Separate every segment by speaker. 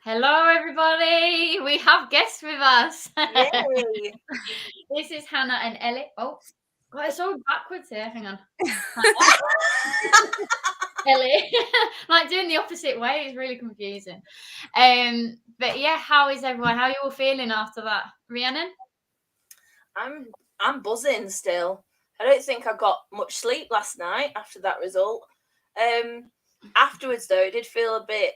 Speaker 1: Hello, everybody. We have guests with us.
Speaker 2: Yay.
Speaker 1: This is Hannah and Ellie. Oh, God, it's all backwards here. Hang on. Ellie. Like doing the opposite way is really confusing. But yeah, how is everyone? How are you all feeling after that? Rhiannon?
Speaker 2: I'm buzzing still. I don't think I got much sleep last night after that result. Afterwards though, it did feel a bit,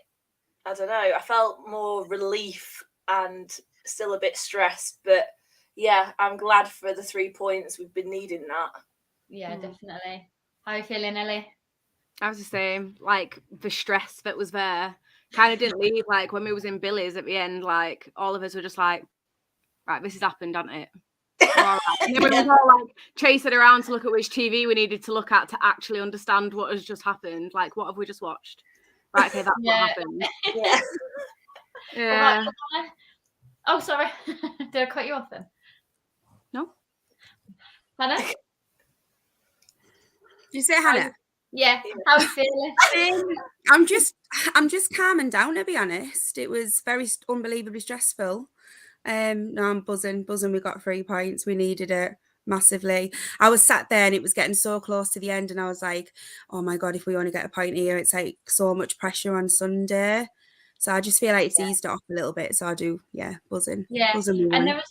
Speaker 2: I don't know, I felt more relief and still a bit stressed, but yeah, I'm glad for the 3 points. We've been needing that.
Speaker 1: Yeah, definitely. How are you feeling, Ellie?
Speaker 3: I was the same. Like the stress that was there kind of didn't leave. Like when we was in Billy's at the end, like all of us were just like, right, this has happened, hasn't it? Right. And then we were all like chasing around to look at which TV we needed to look at to actually understand what has just happened. Like, what have we just watched? Right, okay, that's what happened.
Speaker 2: Yeah.
Speaker 1: Oh, sorry. Did I cut you off then?
Speaker 3: No.
Speaker 1: Hannah?
Speaker 4: Did you say Hannah?
Speaker 1: Yeah. How are you feeling?
Speaker 4: I'm just calming down, to be honest. It was very unbelievably stressful. No, I'm buzzing. We got 3 points. We needed it massively. I was sat there and it was getting so close to the end and I was like, oh my God, if we only get a point here, it's like so much pressure on Sunday. So I just feel like it's eased off a little bit. So I do, buzzing.
Speaker 1: Yeah.
Speaker 4: Buzzing.
Speaker 1: And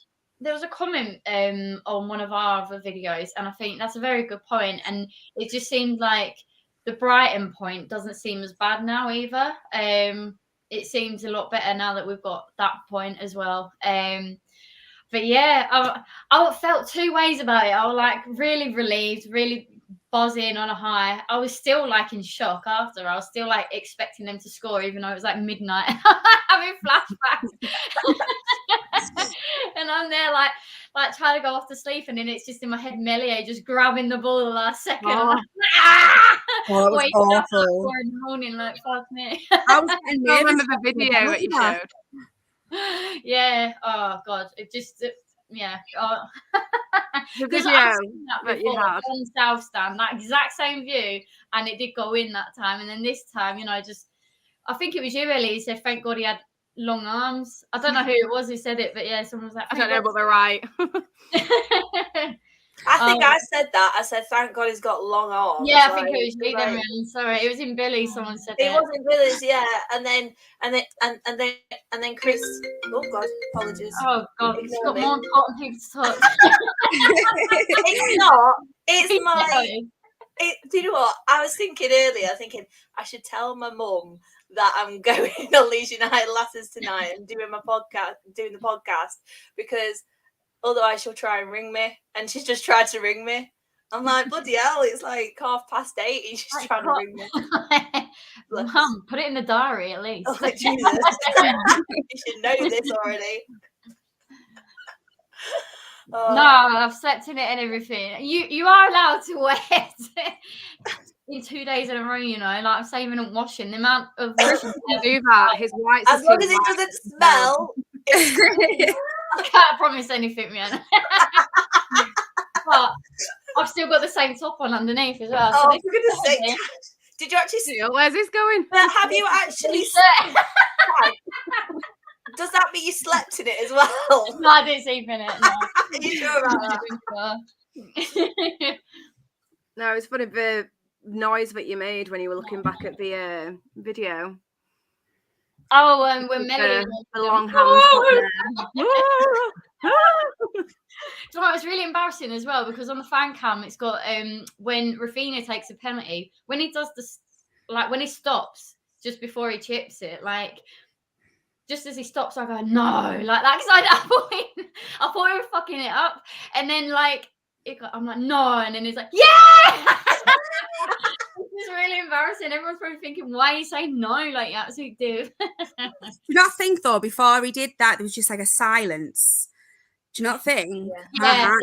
Speaker 1: there was a comment on one of our other videos, and I think that's a very good point. And it just seemed like the Brighton point doesn't seem as bad now either. It seems a lot better now that we've got that point as well. But yeah, I felt 2 ways about it. I was like really relieved, really buzzing on a high. I was still like in shock after. I was still like expecting them to score, even though it was like midnight, having flashbacks. And I'm there like trying to go off to sleep, and then it's just in my head, Melie just grabbing the ball the last second.
Speaker 4: Oh,
Speaker 1: I'm like, ah!
Speaker 4: Oh, it was awful.
Speaker 1: In the morning, like fuck me.
Speaker 4: I was getting nervous.
Speaker 3: Remember the video that you showed?
Speaker 1: Yeah. Oh God. It just. Yeah. Oh.
Speaker 3: The
Speaker 1: Because
Speaker 3: video
Speaker 1: I've seen that
Speaker 3: that you
Speaker 1: before
Speaker 3: had.
Speaker 1: on South Stand, that exact same view, and it did go in that time. And then this time, you know, just I think it was you, Ellie, who said, "Thank God he had long arms." I don't know who it was who said it, but yeah, someone was like,
Speaker 3: I don't know, but they're right.
Speaker 2: I think I said that. I said, thank God he's got long arms.
Speaker 1: Yeah, I think it was you then, really. Sorry, it was in Billy. Someone said
Speaker 2: it was in Billy's, yeah, and then Chris. Oh God, apologies.
Speaker 1: Oh God, he's got more important things to talk.
Speaker 2: It's not. It's my. Do you know what I was thinking earlier? Thinking I should tell my mum that I'm going to Leeds United Lasses tonight and doing the podcast, because otherwise she'll try and ring me, and she's just tried to ring me. I'm like, bloody hell, it's like 8:30 and she's trying to ring me.
Speaker 1: Mum, put it in the diary at least.
Speaker 2: Oh, Jesus. You should know this already.
Speaker 1: No, I've slept in it and everything. You are allowed to wear it in 2 days in a row, you know, like I'm saving and washing. The amount of washing
Speaker 3: to do that, his whites
Speaker 2: as long as it doesn't smell.
Speaker 1: I can't promise anything, man. But I've still got the same top on underneath as well.
Speaker 2: Oh, for goodness sake. Did you actually see?
Speaker 3: Where's this going?
Speaker 2: Have you actually Does that mean you slept in it as well?
Speaker 1: No, I didn't sleep in it. No.
Speaker 2: Are you sure about
Speaker 1: that?
Speaker 3: No, it's funny the noise that you made when you were looking back at the video.
Speaker 1: Oh, when Melie
Speaker 3: the long hands.
Speaker 1: So it was really embarrassing as well, because on the fan cam it's got when Rafinha takes a penalty, when he does this, like when he stops just before he chips it, like just as he stops, I go no, like that, because I thought he was fucking it up, and then like I'm like no, and then he's like yeah. It's really embarrassing. Everyone's probably thinking, why are you saying no, like you absolute div?
Speaker 4: Do you not think though, before he did that, there was just like a silence? Do you not think?
Speaker 1: Yeah.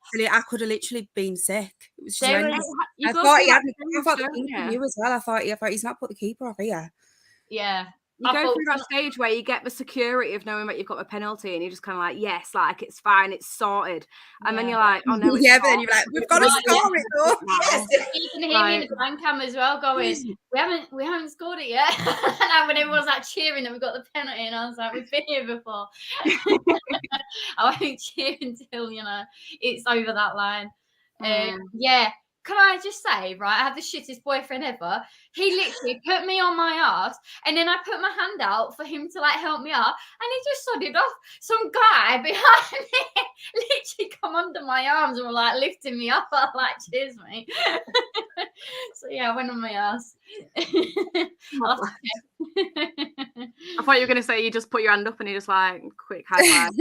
Speaker 4: Absolutely, I could have literally been sick. It was just
Speaker 3: I thought
Speaker 4: he had. I thought the keeper knew as well. I thought he's not put the keeper off here.
Speaker 1: Yeah.
Speaker 3: You go through that stage where you get the security of knowing that you've got a penalty, and you're just kind of like, yes, like it's fine, it's sorted. And then you're like, oh no, it's
Speaker 4: yeah,
Speaker 3: not.
Speaker 4: but then you're like, we've got to score it though.
Speaker 2: Yes.
Speaker 1: You can hear me in the blind cam as well going, we haven't scored it yet. And when everyone's like cheering that we got the penalty, and I was like, we've been here before. I won't cheer until, you know, it's over that line. Yeah. Can I just say, right, I have the shittest boyfriend ever. He literally put me on my ass, and then I put my hand out for him to like help me up, and he just sodded off. Some guy behind me literally come under my arms and were like lifting me up. I was like, cheers, mate. So yeah, I went on my ass.
Speaker 3: I thought you were going to say you just put your hand up and you just like, quick high five.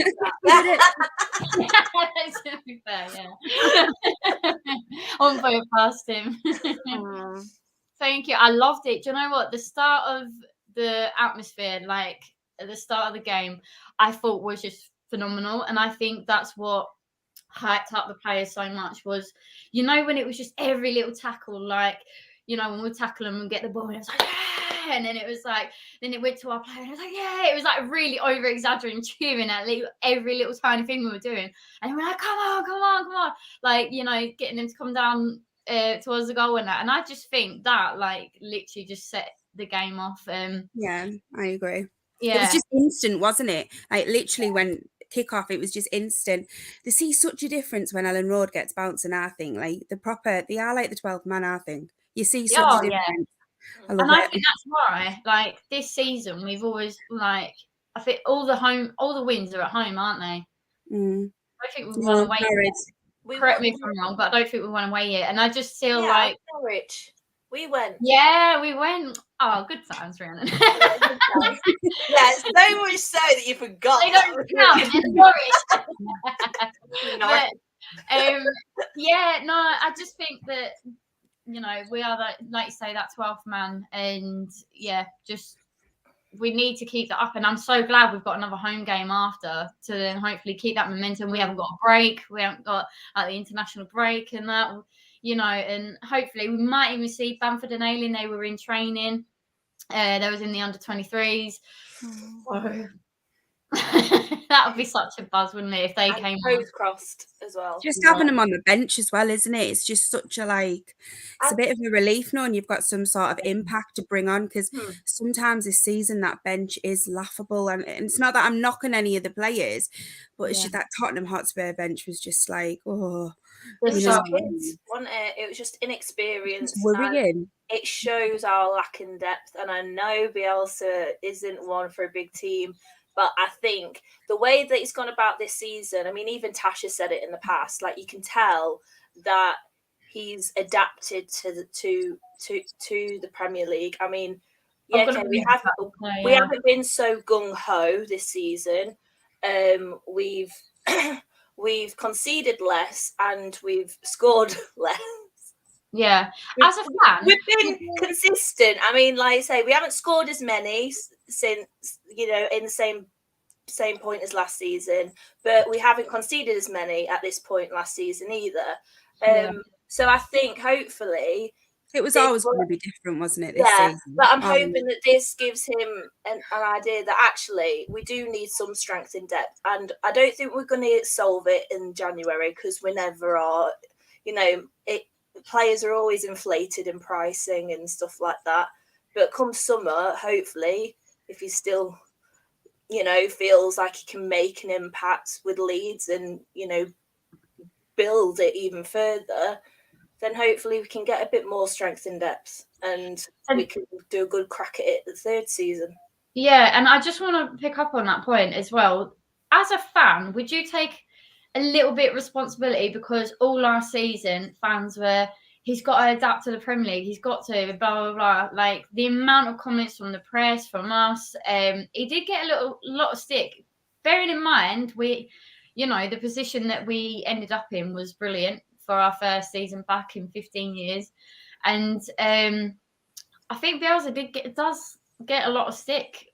Speaker 1: To be fair, yeah. I won't put it past him. Thank you. I loved it. Do you know what? The start of the atmosphere, like at the start of the game, I thought was just phenomenal. And I think that's what hyped up the players so much was, you know, when it was just every little tackle, like, you know, when we tackle them and get the ball, and it was like, yeah! And then it was like, then it went to our player, and it was like, yeah! It was like really over exaggerating, cheering at every little tiny thing we were doing. And we're like, come on. Like, you know, getting them to come down towards the goal and that. And I just think that, like, literally just set the game off.
Speaker 4: Yeah, I agree.
Speaker 1: Yeah.
Speaker 4: It was just instant, wasn't it? Like, literally, when kick-off, it was just instant. To see such a difference when Ellen Road gets bouncing, I think. Like, they are like the 12th man, I think. You see such a difference.
Speaker 1: I think that's why, like, this season, we've always, like, I think all the wins are at home, aren't they? I think we've won away. Correct me if I'm wrong, but I don't think we won away yet. And I just feel like
Speaker 2: Norwich. We went.
Speaker 1: Yeah, we went. Oh, good times, Rhiannon.
Speaker 2: Yeah, so much so that you forgot.
Speaker 1: They don't count in Norwich. But, yeah, no, I just think that, you know, we are that, like you say, that 12th man, and yeah, just we need to keep that up. And I'm so glad we've got another home game after to then hopefully keep that momentum. We haven't got a break. We haven't got like the international break and that, you know, and hopefully we might even see Bamford and Ayling. They were in training. They was in the under 23s. That would be such a buzz, wouldn't it, if they came
Speaker 2: toes crossed as well.
Speaker 4: Just having them on the bench as well, isn't it? It's just such a, like, it's a bit of a relief knowing you've got some sort of impact to bring on, because sometimes this season that bench is laughable, and it's not that I'm knocking any of the players, but it's just that Tottenham Hotspur bench was just like, oh,
Speaker 2: it was just kids, wasn't it? It was just inexperience.
Speaker 4: It's worrying.
Speaker 2: It shows our lack in depth, and I know Bielsa isn't one for a big team. But I think the way that he's gone about this season, I mean, even Tasha said it in the past, like, you can tell that he's adapted to the Premier League. I mean, yeah, okay, we haven't been so gung-ho this season. We've conceded less and we've scored less.
Speaker 1: Yeah, as a fan,
Speaker 2: we've been consistent. I mean, like I say, we haven't scored as many since, you know, in the same point as last season, but we haven't conceded as many at this point last season either. So I think hopefully
Speaker 4: it was always going to be different, wasn't it? This season?
Speaker 2: But I'm hoping that this gives him an idea that actually we do need some strength in depth, and I don't think we're going to solve it in January, because we never are. You know, players are always inflated in pricing and stuff like that. But come summer, hopefully, if he still, you know, feels like he can make an impact with Leeds and, you know, build it even further, then hopefully we can get a bit more strength in depth and we can do a good crack at it the third season.
Speaker 1: Yeah, and I just want to pick up on that point as well. As a fan, would you take a little bit of responsibility, because all last season fans were, he's got to adapt to the Premier League, he's got to blah blah blah, like the amount of comments from the press, from us, he did get a lot of stick, bearing in mind we, you know, the position that we ended up in was brilliant for our first season back in 15 years, and I think Bielsa does get a lot of stick,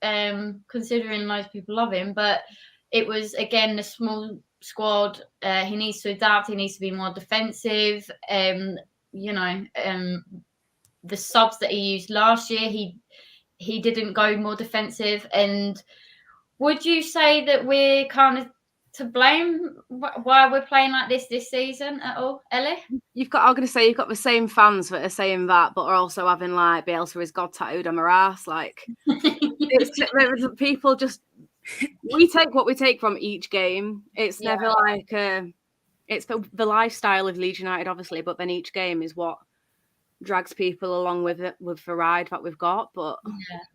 Speaker 1: considering loads of people love him, but it was again the small squad. He needs to adapt. He needs to be more defensive. You know, the subs that he used last year, he he didn't go more defensive. And would you say that we're kind of to blame why we're playing like this season at all, Ellie?
Speaker 3: You've got the same fans that are saying that, but are also having like Bielsa is God tattooed on my ass. Like, it's people just, we take what we take from each game. It's never like it's the lifestyle of Leeds United, obviously, but then each game is what drags people along with it, with the ride that we've got. But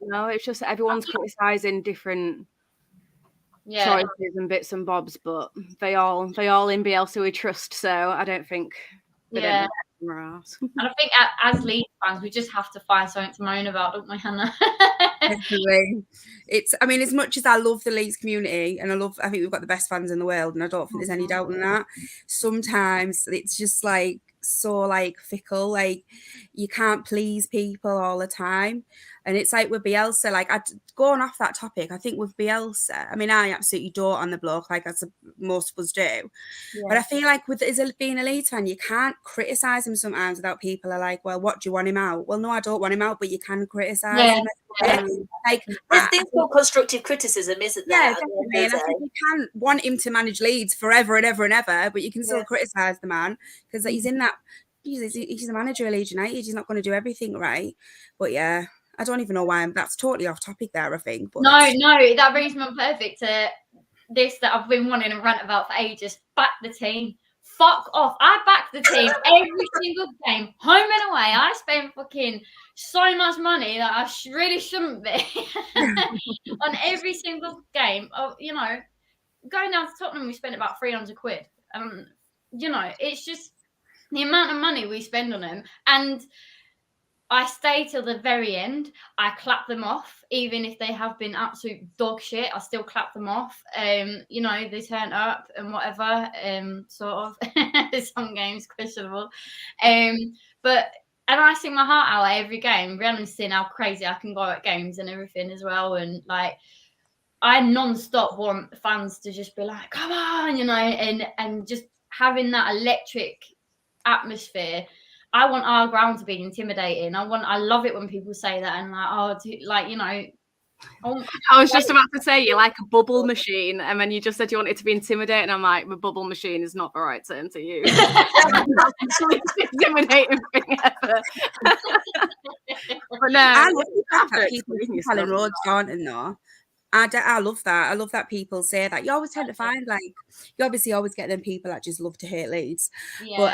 Speaker 3: no, it's just everyone's criticising different choices and bits and bobs, but they all in Bielsa we trust. So I don't think they don't know.
Speaker 1: And I think as Leeds fans, we just have to find something to moan about, don't we, Hannah?
Speaker 4: Definitely. I mean, as much as I love the Leeds community and I think we've got the best fans in the world, and I don't think there's any doubt in that. Sometimes it's just like so like fickle, like you can't please people all the time. And it's like with Bielsa, like going off that topic, I think with Bielsa, I mean, I absolutely dote on the bloke, like as most of us do. But I feel like being a Leeds fan, you can't criticise him sometimes without people are like, well, what do you want him out? Well, no, I don't want him out, but you can criticise him. Like,
Speaker 2: there's things called constructive criticism, isn't there?
Speaker 4: Yeah, definitely. And I think you can't want him to manage Leeds forever and ever and ever, but you can still criticise the man because he's in that. He's the manager of Leeds United. He's not going to do everything right. But yeah, I don't even know why that's totally off topic there, I think. But
Speaker 1: no, that brings me on perfect to this that I've been wanting to rant about for ages. Back the team. Fuck off. I back the team every single game, home and away. I spend fucking so much money that I really shouldn't be on every single game. Oh, you know, going down to Tottenham, we spent about 300 quid. You know, it's just the amount of money we spend on them. And I stay till the very end. I clap them off, even if they have been absolute dog shit. I still clap them off. You know, they turn up and whatever. Sort of. Some games questionable. But I sing my heart out at every game. Really seeing how crazy I can go at games and everything as well. And like, I non-stop want fans to just be like, come on, you know, and just having that electric atmosphere. I want our ground to be intimidating. I love it when people say that and like, you know.
Speaker 3: I was just about to say you're like a bubble machine, and then you just said you want it to be intimidating. I'm like, the bubble machine is not the right term to use. Intimidating thing ever. But no,
Speaker 4: I love that people telling roads, don't know. I love that. I love that people say that. You always tend to find, like, you obviously always get them people that just love to hate Leeds. But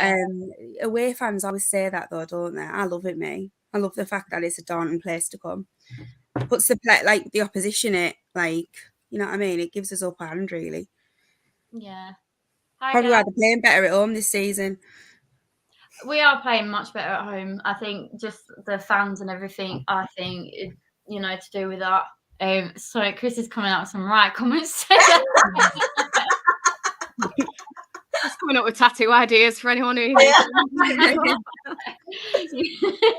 Speaker 4: away fans always say that though, don't they? I love it, me. I love the fact that it's a daunting place to come. Puts the opposition it, like, you know what I mean? It gives us upper hand, really.
Speaker 1: Yeah.
Speaker 4: Probably why they're playing better at home this season.
Speaker 1: We are playing much better at home. I think just the fans and everything, I think, you know, to do with that. So Chris is coming out with some right comments.
Speaker 3: Just coming up with tattoo ideas for anyone who
Speaker 1: need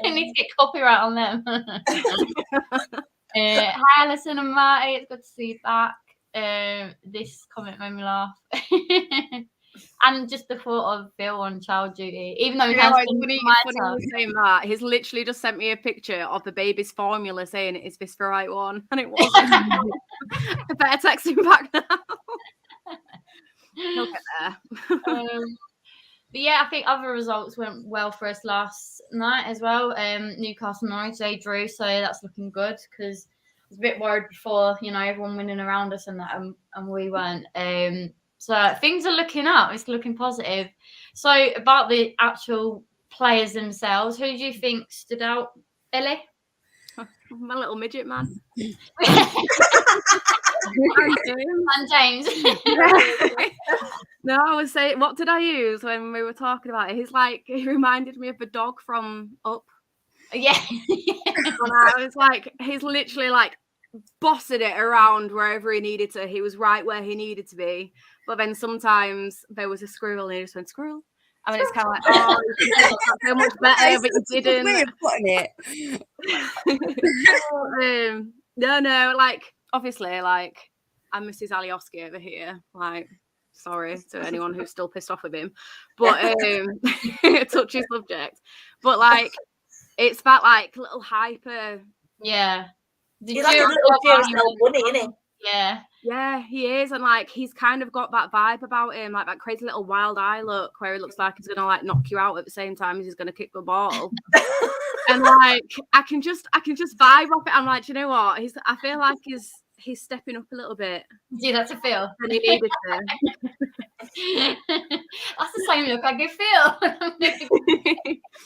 Speaker 1: to get copyright on them. Hi Alison and Marty, it's good to see you back. This comment made me laugh. And just the thought of Bill on child duty, even though
Speaker 3: saying that, he's literally just sent me a picture of the baby's formula saying, "Is this the right one?" And it wasn't. I better text him back now. He'll get there.
Speaker 1: But yeah, I think other results went well for us last night as well. Newcastle Norwich, they drew, so that's looking good because I was a bit worried before, you know, everyone winning around us and that, and we weren't. So things are looking up. It's looking positive. So about the actual players themselves, who do you think stood out, Ellie?
Speaker 3: My little midget man.
Speaker 1: And James.
Speaker 3: No, I was saying, what did I use when we were talking about it? He reminded me of the dog from Up.
Speaker 1: Yeah.
Speaker 3: And I was like, he's literally like bossing it around wherever he needed to. He was right where he needed to be. But then sometimes there was a squirrel and he just went, squirrel. I mean, it's kind of like, oh, so much better, but you didn't.
Speaker 4: Way of putting
Speaker 3: it. No, like, obviously, like, I'm Mrs. Alioski over here. Like, sorry to anyone who's still pissed off with him. But, touchy subject. But, like, it's that, like, little hyper.
Speaker 1: Yeah.
Speaker 2: He's like a little Duracell bunny, isn't he?
Speaker 1: Yeah.
Speaker 3: Yeah, he is, and like he's kind of got that vibe about him, like that crazy little wild eye look, where he looks like he's gonna like knock you out at the same time as he's gonna kick the ball. And like I can just vibe off it. I'm like, do you know what? I feel like he's stepping up a little bit.
Speaker 1: Do that to Phil.
Speaker 3: And he needed to.
Speaker 1: That's the same look I give Phil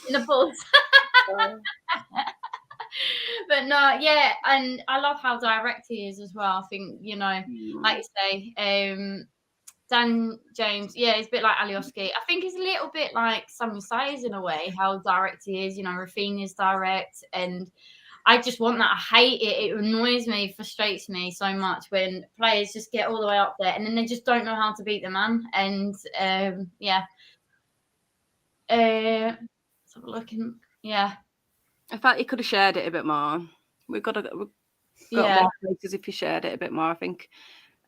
Speaker 1: in the balls. But no, yeah, and I love how direct he is as well. I think, you know, like you say, Dan James, yeah, he's a bit like 𝐷𝐼𝐓𝐇. I think he's a little bit like Samuel Sayers in a way, how direct he is. You know, Rafinha's direct, and I just want that. I hate it. It annoys me, frustrates me so much when players just get all the way up there and then they just don't know how to beat the man. And yeah. So looking, yeah.
Speaker 3: I felt he could have shared it a bit more. We've got more places if he shared it a bit more, I think.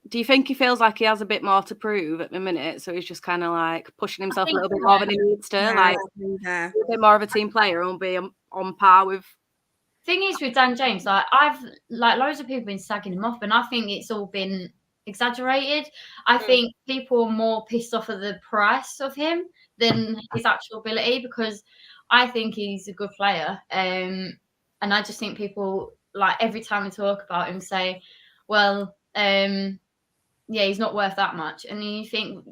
Speaker 3: Do you think he feels like he has a bit more to prove at the minute? So he's just kind of like pushing himself a little bit more than he needs to, like a bit more of a team player and be on par with.
Speaker 1: Thing is with Dan James, like loads of people been sagging him off, and I think it's all been exaggerated. I think people are more pissed off at the price of him than his actual ability, because I think he's a good player. And I just think people, like, every time we talk about him, say, well, yeah, he's not worth that much. And you think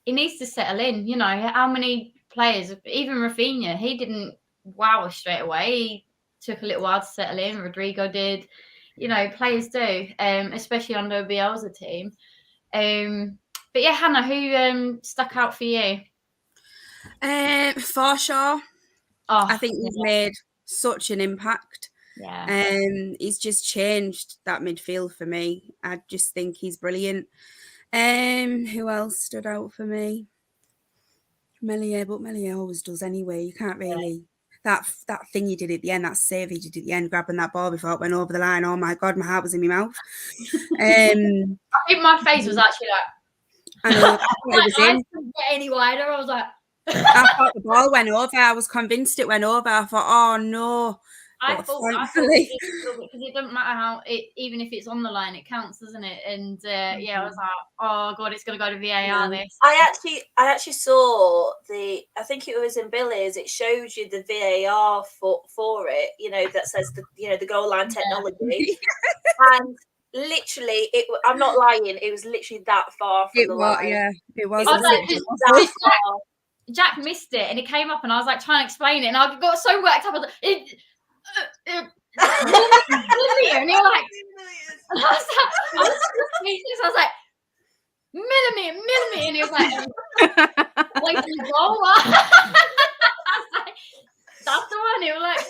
Speaker 1: he needs to settle in. You know, how many players, even Rafinha, he didn't wow us straight away. He took a little while to settle in. Rodrigo did. You know, players do, especially under Bielsa team. But yeah, Hannah, who stuck out for you?
Speaker 4: For sure.
Speaker 1: Oh,
Speaker 4: I think he's made such an impact.
Speaker 1: Yeah.
Speaker 4: He's just changed that midfield for me. I just think he's brilliant. Who else stood out for me? Meslier, but Meslier always does anyway. You can't really that thing he did at the end, that save he did at the end, grabbing that ball before it went over the line. Oh my god, my heart was in my mouth.
Speaker 1: I think my face was actually like,
Speaker 4: I know, I
Speaker 1: couldn't get any wider. I was like,
Speaker 4: I thought the ball went over. I was convinced it went over. I thought, oh no.
Speaker 1: I thought it did, because it doesn't matter how even if it's on the line, it counts, doesn't it? And yeah, I was like, oh god, it's gonna go to VAR. This.
Speaker 2: I actually saw I think it was in Billy's. It shows you the VAR for it. You know, that says the goal line technology, and literally, I'm not lying. It was literally that far from the line.
Speaker 4: Yeah, it was.
Speaker 1: Jack missed it, and it came up, and I was like trying to explain it, and I got so worked up. I was like, and he was like, I was like, millimeter, and he was like, wait for the goal. I was like, that's the one. He was like,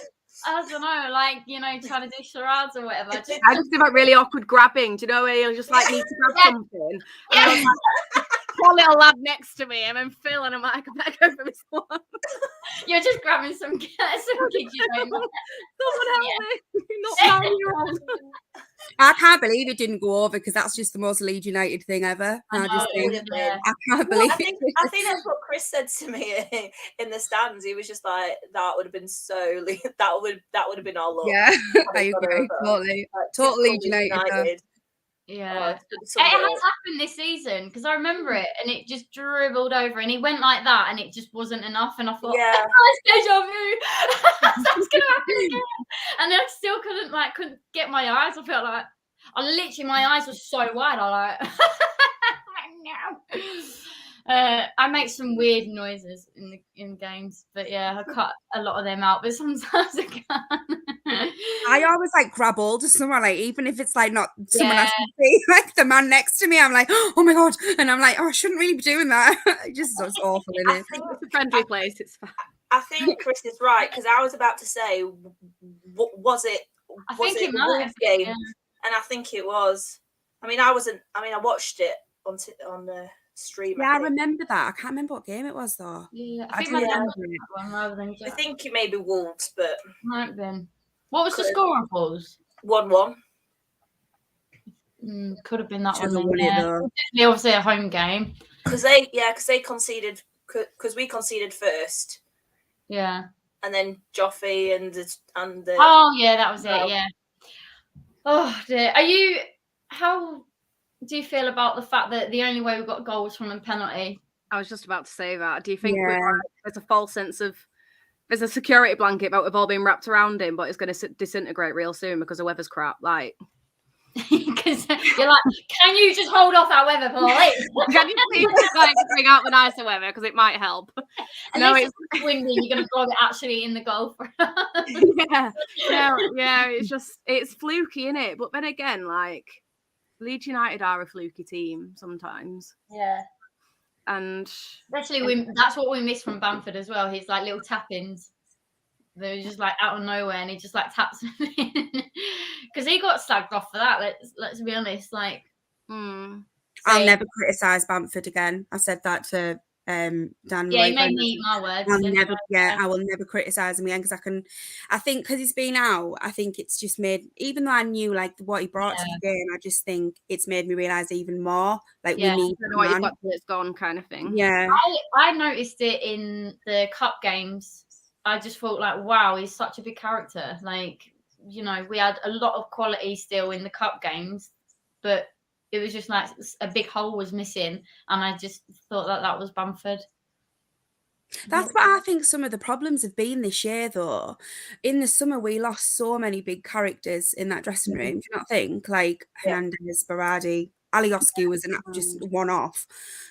Speaker 1: I don't know, like, you know, trying to do charades or whatever. I
Speaker 3: just did that really awkward grabbing. Do you know where you'll just like need to grab something? And I was like, poor little lad next to me, and then Phil, and I'm like, I better go for this one.
Speaker 1: You're just grabbing some kids.
Speaker 3: Someone help me. Not 9-year-old.
Speaker 4: I can't believe it didn't go over, because that's just the most Leeds United thing ever. I can't believe it.
Speaker 2: I think that's what Chris said to me in the stands. He was just like, that would have been so that would have been our luck.
Speaker 4: Yeah, I agree. Totally Leeds United.
Speaker 1: Yeah, it has happened this season, because I remember it, and it just dribbled over, and he went like that, and it just wasn't enough, and I thought, it's deja vu. That's gonna happen again, and I still couldn't get my eyes. I felt like my eyes were so wide. I no. I make some weird noises in games, but yeah, I cut a lot of them out, but sometimes I can't.
Speaker 4: I always like grab hold of someone, like, even if it's like not someone I should see, like the man next to me, I'm like, oh my god, and I'm like, oh, I shouldn't really be doing that. It's awful, isn't it?
Speaker 3: It's a friendly place. It's fine.
Speaker 2: I think Chris is right, because I was about to say, was it the Wolves game? Yeah. And I think it was. I mean, I watched it on the stream.
Speaker 4: Yeah, I remember that. I can't remember what game it was though.
Speaker 1: Yeah, I think one rather than
Speaker 2: I think it may be Wolves, but
Speaker 1: might have been. What was the score on Wolves?
Speaker 2: 1-1.
Speaker 1: Could have been that one. Definitely, obviously a home game.
Speaker 2: Because they conceded. Because we conceded first.
Speaker 1: Yeah.
Speaker 2: And then Joffrey and the.
Speaker 1: Oh yeah, that was it. Yeah. Oh dear. How do you feel about the fact that the only way we got goals from a penalty?
Speaker 3: I was just about to say that. Do you think there's a false sense of there's a security blanket that we've all been wrapped around him, but it's going to disintegrate real soon because the weather's crap? Like,
Speaker 1: because you're like, can you just hold off our weather, please?
Speaker 3: can you please like bring out the nicer weather because it might help?
Speaker 1: No, it's windy. You're going to blow it actually in the goal for us.
Speaker 3: It's fluky, isn't it? But then again, like Leeds United are a fluky team sometimes.
Speaker 1: Yeah.
Speaker 3: And
Speaker 1: especially that's what we miss from Bamford as well. His like little tap-ins. They were just like out of nowhere, and he just like taps them in. Because he got slagged off for that. Let's be honest. Like,
Speaker 4: I'll never criticise Bamford again. I said that to Dan.
Speaker 1: Yeah, he made me eat my words.
Speaker 4: I will never criticise him again because I think because he's been out, I think it's just made, even though I knew like what he brought to the game, I just think it's made me realise even more like we need
Speaker 3: what you've got till it's gone kind of thing.
Speaker 4: Yeah.
Speaker 1: I noticed it in the cup games. I just thought like, wow, he's such a big character. Like, you know, we had a lot of quality still in the cup games, but it was just like a big hole was missing, and I just thought that was Bamford.
Speaker 4: That's what I think some of the problems have been this year, though. In the summer, we lost so many big characters in that dressing room. Do you not think? Like Hernandez, Berardi, ʻAliossi was just one-off.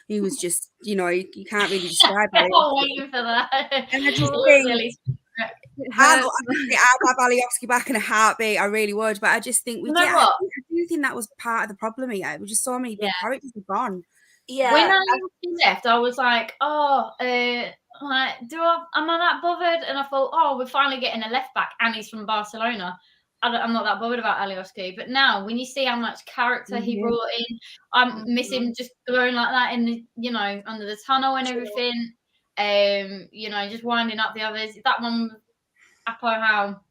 Speaker 4: He was just, you know, you can't really describe it.
Speaker 1: I'm waiting for that.
Speaker 4: And I just think, I'd have ʻAliossi back in a heartbeat. I really would, but I just think I do think that was part of the problem here. It was just so many big characters have gone.
Speaker 1: Yeah. When I left, I was like, am I that bothered? And I thought, we're finally getting a left back, and he's from Barcelona. I'm not that bothered about ʻAliossi. But now, when you see how much character he brought in, I miss him just going like that in the, you know, under the tunnel and everything. You know, just winding up the others. That one, how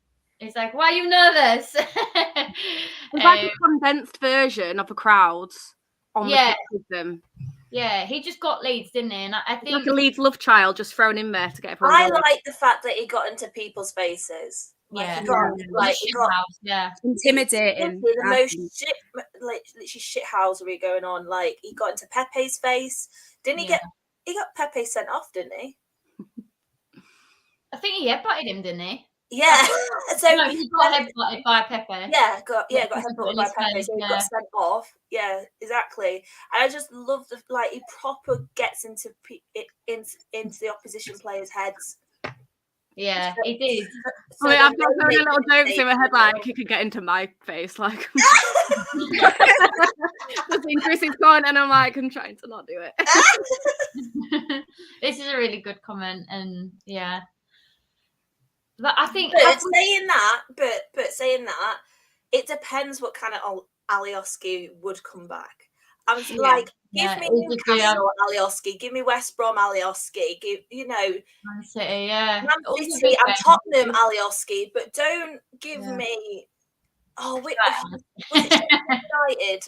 Speaker 1: it's like, why are you nervous?
Speaker 3: It's like a condensed version of the crowds on the pitch with them.
Speaker 1: Yeah, he just got Leeds, didn't he? And I think
Speaker 3: like a Leeds love child just thrown in there to get everyone.
Speaker 2: I like the fact that he got into people's faces. Like, he got
Speaker 4: intimidating.
Speaker 2: The most literally shithousery going on. Like, he got into Pepe's face. Didn't he get? He got Pepe sent off, didn't he?
Speaker 1: I think he headbutted him, didn't he?
Speaker 2: Yeah. So
Speaker 1: no, he got headbutted by Pepe.
Speaker 2: Got headbutted by Pepe. So he got sent off. Yeah, exactly. And I just love he proper gets into the opposition players' heads.
Speaker 1: Yeah, he did.
Speaker 3: So I've got so many little jokes in my head, like he could get into my face, like. Just in Chris's comment, and I'm like, I'm trying to not do it.
Speaker 1: This is a really good comment, and yeah. But I think
Speaker 2: saying that, it depends what kind of ʻAliossi would come back. I'm like, give me Newcastle ʻAliossi, give me West Brom ʻAliossi, give
Speaker 1: Man City, Man
Speaker 2: City and Tottenham ʻAliossi, but don't give me United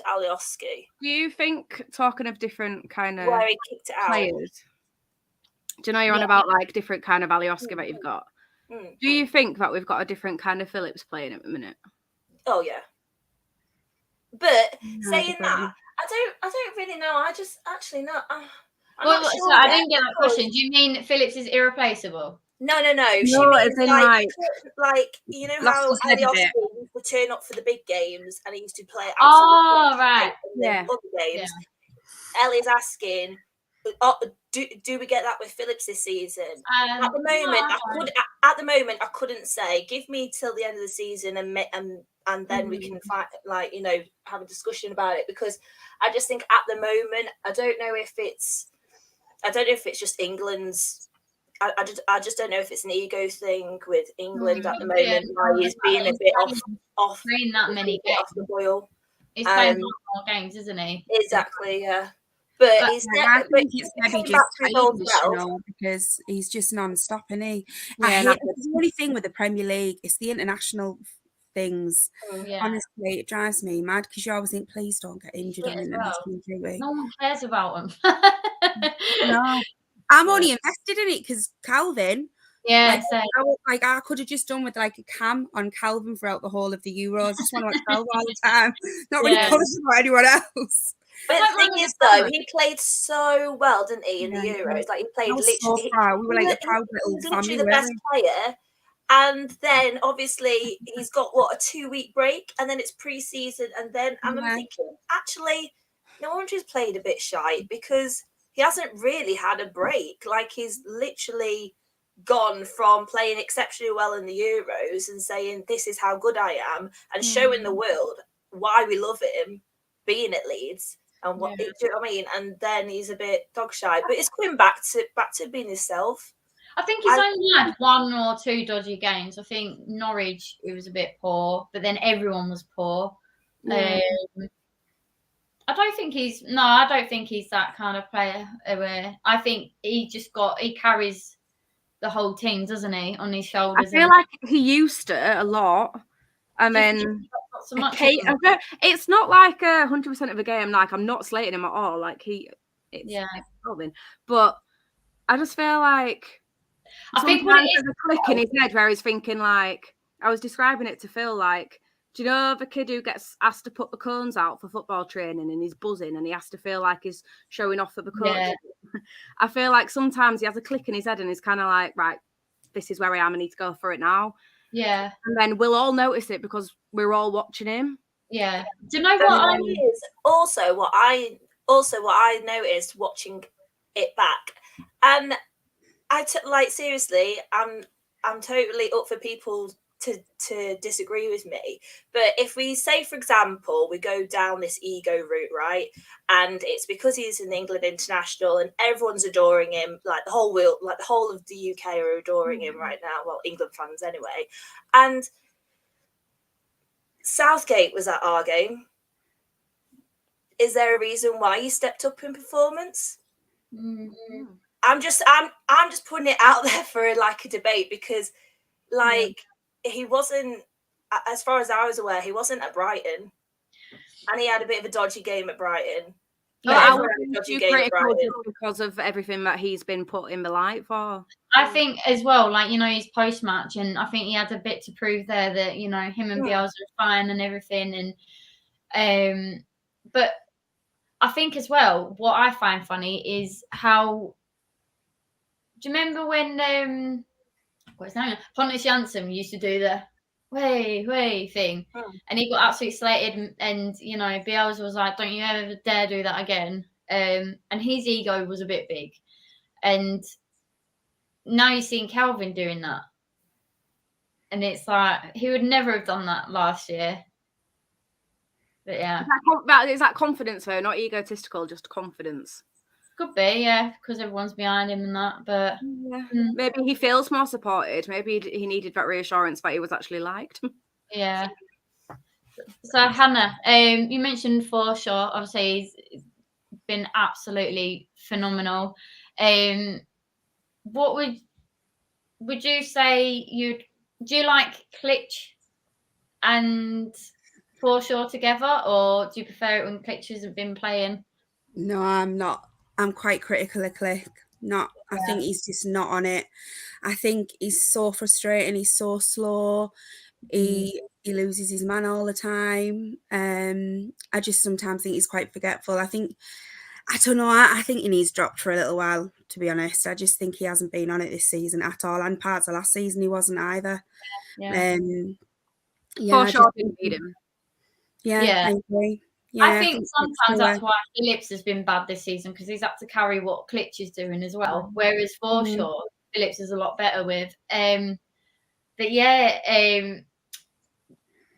Speaker 2: ʻAliossi.
Speaker 3: Do you think, talking of different kind of
Speaker 2: where he kicked it out
Speaker 3: players, do you know you're on about like different kind of ʻAliossi that you've got? Do you think that we've got a different kind of Phillips playing at the minute?
Speaker 2: Oh yeah. But saying that, I don't really know. I just actually not.
Speaker 1: So I didn't get that question. Do you mean Phillips is irreplaceable?
Speaker 2: No. She means like you know how ʻAliossi used to turn up for the big games and he used to play.
Speaker 1: Right.
Speaker 2: Other games. Ellie's asking, do we get that with Phillips this season? At the moment, I couldn't say. Give me till the end of the season and then we can have a discussion about it, because I just think at the moment I don't know if it's just England's. I just don't know if it's an ego thing with England at the moment. He's being a bit off
Speaker 1: that many games
Speaker 2: off the boil.
Speaker 1: He's playing more games, isn't he?
Speaker 2: Exactly, yeah. But
Speaker 4: I think it's maybe just tired, because he's just non-stop, isn't he? Yeah, the only thing with the Premier League is the international things. Honestly, it drives me mad, because you always think, please don't get injured on international TV.
Speaker 1: No one cares about them.
Speaker 4: No, I'm only invested in it because Calvin.
Speaker 1: Yeah, so
Speaker 4: I could have just done with like a cam on Calvin throughout the whole of the Euros. I just want to watch Calvin all the time. Not really conscious about anyone else.
Speaker 2: But the thing is, though, he played so well, didn't he, in the Euros? Like, he played literally.
Speaker 4: So proud. We were like a proud little
Speaker 2: He's
Speaker 4: family,
Speaker 2: literally the best player. And then, obviously, he's got, what, a 2-week break? And then it's pre-season. And then I'm thinking, actually, no wonder he's played a bit shy because he hasn't really had a break. Like, he's literally gone from playing exceptionally well in the Euros and saying, this is how good I am, and showing the world why we love him being at Leeds. And what do you know what I mean? And then he's a bit dog shy, but it's coming back to being himself.
Speaker 1: I think he's only had 1 or 2 dodgy games. I think Norwich, it was a bit poor, but then everyone was poor. I don't think he's that kind of player. I think he carries the whole team, doesn't he, on his shoulders?
Speaker 3: I feel like he used to a lot. And then
Speaker 1: so much
Speaker 3: it's not like 100% of a game. Like, I'm not slating him at all. Like, but I just feel like
Speaker 1: I think
Speaker 3: there's a click in his head where he's thinking, like, I was describing it to Phil, like, do you know the kid who gets asked to put the cones out for football training and he's buzzing and he has to feel like he's showing off at the coach? Yeah. I feel like sometimes he has a click in his head and he's kind of like, right, this is where I am. I need to go for it now.
Speaker 1: Yeah.
Speaker 3: And then we'll all notice it because we're all watching him.
Speaker 1: Yeah. Do you know what
Speaker 2: is also what I noticed watching it back? And seriously, I'm totally up for people to disagree with me, but if we say, for example, we go down this ego route, right, and it's because he's an England international and everyone's adoring him, like the whole world, like the whole of the UK are adoring him right now, well, England fans anyway, and Southgate was at our game. Is there a reason why he stepped up in performance? I'm just putting it out there for like a debate because he wasn't, as far as I was aware, he wasn't at Brighton, and he had a bit of a dodgy game at Brighton.
Speaker 3: I wouldn't be critical because of everything that he's been put in the light for.
Speaker 1: I think as well, like, his post-match, and I think he had a bit to prove there that, him and Bielsa are fine and everything. And but I think as well, what I find funny is how, do you remember when what's his name? Pontus Jansson used to do the way thing, and he got absolutely slated, and Bielsa was like, don't you ever dare do that again. And his ego was a bit big, and now you're seeing Calvin doing that, and it's like he would never have done that last year. But yeah,
Speaker 3: is that confidence though, not egotistical, just confidence?
Speaker 1: Could be, yeah, because everyone's behind him and that. But
Speaker 3: maybe he feels more supported. Maybe he needed that reassurance that he was actually liked.
Speaker 1: Yeah. So Hannah, you mentioned Forshaw. Obviously, he's been absolutely phenomenal. What would you say do you like 𝐾𝐤 and Forshaw together, or do you prefer it when 𝐾𝐤 hasn't been playing?
Speaker 4: No, I'm not. I'm quite critical of 𝐾𝐤. I think he's just not on it. I think he's so frustrating. He's so slow. He loses his man all the time. I just sometimes think he's quite forgetful. I don't know. I think he needs dropped for a little while, to be honest. I just think he hasn't been on it this season at all. And parts of last season, he wasn't either.
Speaker 3: Forshaw didn't beat him.
Speaker 4: Yeah, I agree.
Speaker 1: Yeah, I think sometimes that's why Phillips has been bad this season, because he's had to carry what 𝐾𝐤 is doing as well. Whereas Forshaw, Phillips is a lot better with. But 𝐾𝐤,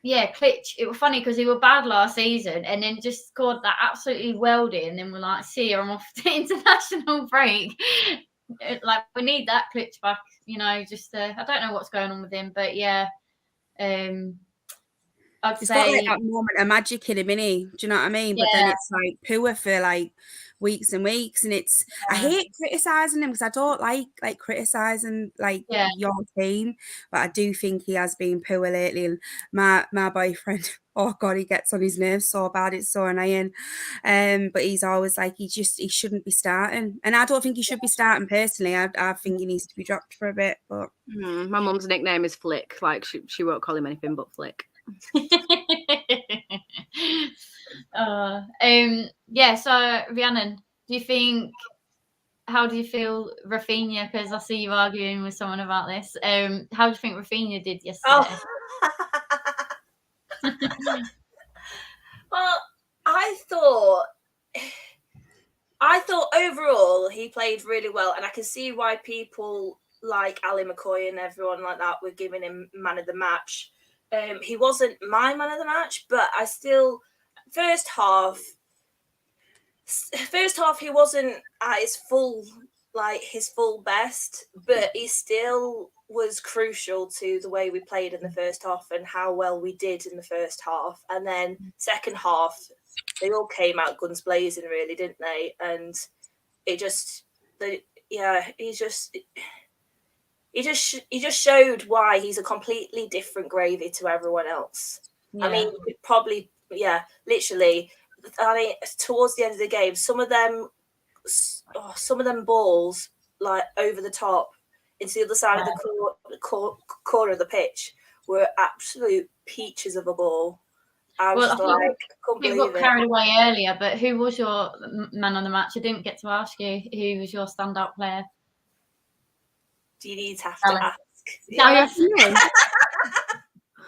Speaker 1: it was funny because he was bad last season and then just scored that absolutely weldy, and then we're like, see, I'm off to international break. Like, we need that 𝐾𝐤 back, just I don't know what's going on with him, but I'd
Speaker 4: He's got
Speaker 1: say
Speaker 4: like that moment of magic in him, innit? Do you know what I mean? But then it's like poor for like weeks and weeks, and it's I hate criticizing him because I don't like criticizing like your team, but I do think he has been poor lately. And my boyfriend, oh god, he gets on his nerves so bad, it's so annoying. But he's always like he shouldn't be starting, and I don't think he should be starting personally. I think he needs to be dropped for a bit. But
Speaker 3: my mum's nickname is Flick. Like she won't call him anything but Flick.
Speaker 1: Yeah, so Rhiannon, how do you feel Rafinha, because I see you arguing with someone about this, how do you think Rafinha did yesterday?
Speaker 2: Well, I thought overall he played really well, and I can see why people like Ali McCoy and everyone like that were giving him man of the match. He wasn't my man of the match, but I still first half he wasn't at his full best, but he still was crucial to the way we played in the first half and how well we did in the first half. And then second half, they all came out guns blazing, really, didn't they? And he just showed why he's a completely different gravy to everyone else. I mean, probably, literally. I mean, towards the end of the game, some of them balls like over the top into the other side of the corner of the pitch were absolute peaches of a ball. I was
Speaker 1: we got carried away earlier, but who was your man on the match? I didn't get to ask you who was your standout player.
Speaker 2: Do you need to have to ask?
Speaker 1: Dallas.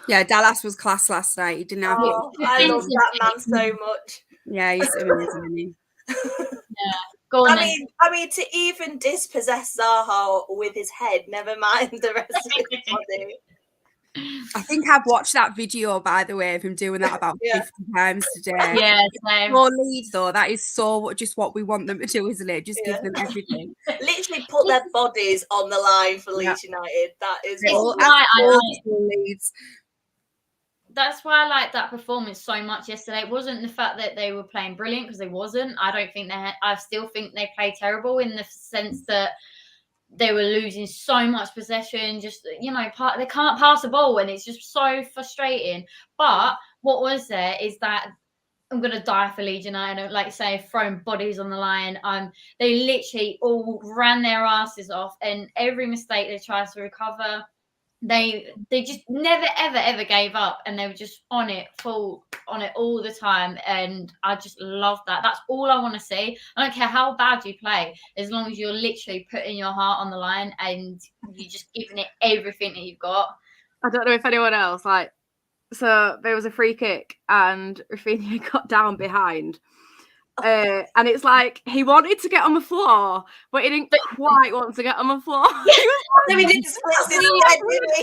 Speaker 4: Yeah, Dallas was class last night. He didn't have it.
Speaker 2: I love that man so much.
Speaker 4: Yeah, he's amazing.
Speaker 1: Go on.
Speaker 2: I mean, to even dispossess Zaha with his head, never mind the rest of his body.
Speaker 4: I think I've watched that video, by the way, of him doing that about 50 times today.
Speaker 1: Yeah, same.
Speaker 4: For Leeds, though, that is so just what we want them to do, isn't it? Just give them everything.
Speaker 2: Literally put their bodies on the line for Leeds United. That is
Speaker 4: Leeds.
Speaker 1: That's why I like that performance so much yesterday. It wasn't the fact that they were playing brilliant, because they wasn't. I still think they played terrible in the sense that they were losing so much possession. Just, they can't pass the ball, and it's just so frustrating. But what was there is that I'm gonna die for Leeds United. Like say, throwing bodies on the line. They literally all ran their asses off, and every mistake they tried to recover. They just never ever gave up, and they were just on it all the time, and I just love that. That's all I want to see. I don't care how bad you play, as long as you're literally putting your heart on the line and you're just giving it everything that you've got.
Speaker 3: I don't know if anyone else so there was a free kick and Rafinha got down behind. And it's like he wanted to get on the floor, but he didn't quite want to get on the floor.
Speaker 2: So he did splits in his head, didn't he?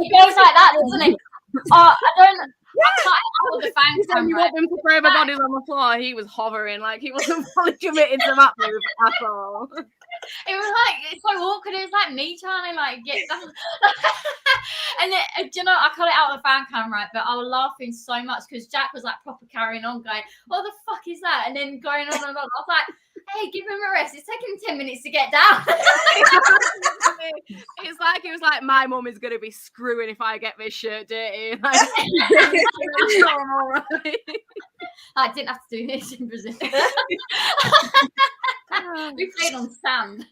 Speaker 1: He goes like that, doesn't he? I can't out with the fangs.
Speaker 3: You want them to throw their bodies on the floor. He was hovering, like he wasn't fully committed to that move at all.
Speaker 1: It was like, it's so awkward. It was like me trying to get down. And then, I call it out of the fan cam, right? But I was laughing so much because Jack was like proper carrying on, going, "What the fuck is that?" And then going on and on. I was like, "Hey, give him a rest. It's taking 10 minutes to get down."
Speaker 3: It was like my mum is gonna be screwing if I get this shirt dirty.
Speaker 1: I didn't have to do this in Brazil. We played on sand.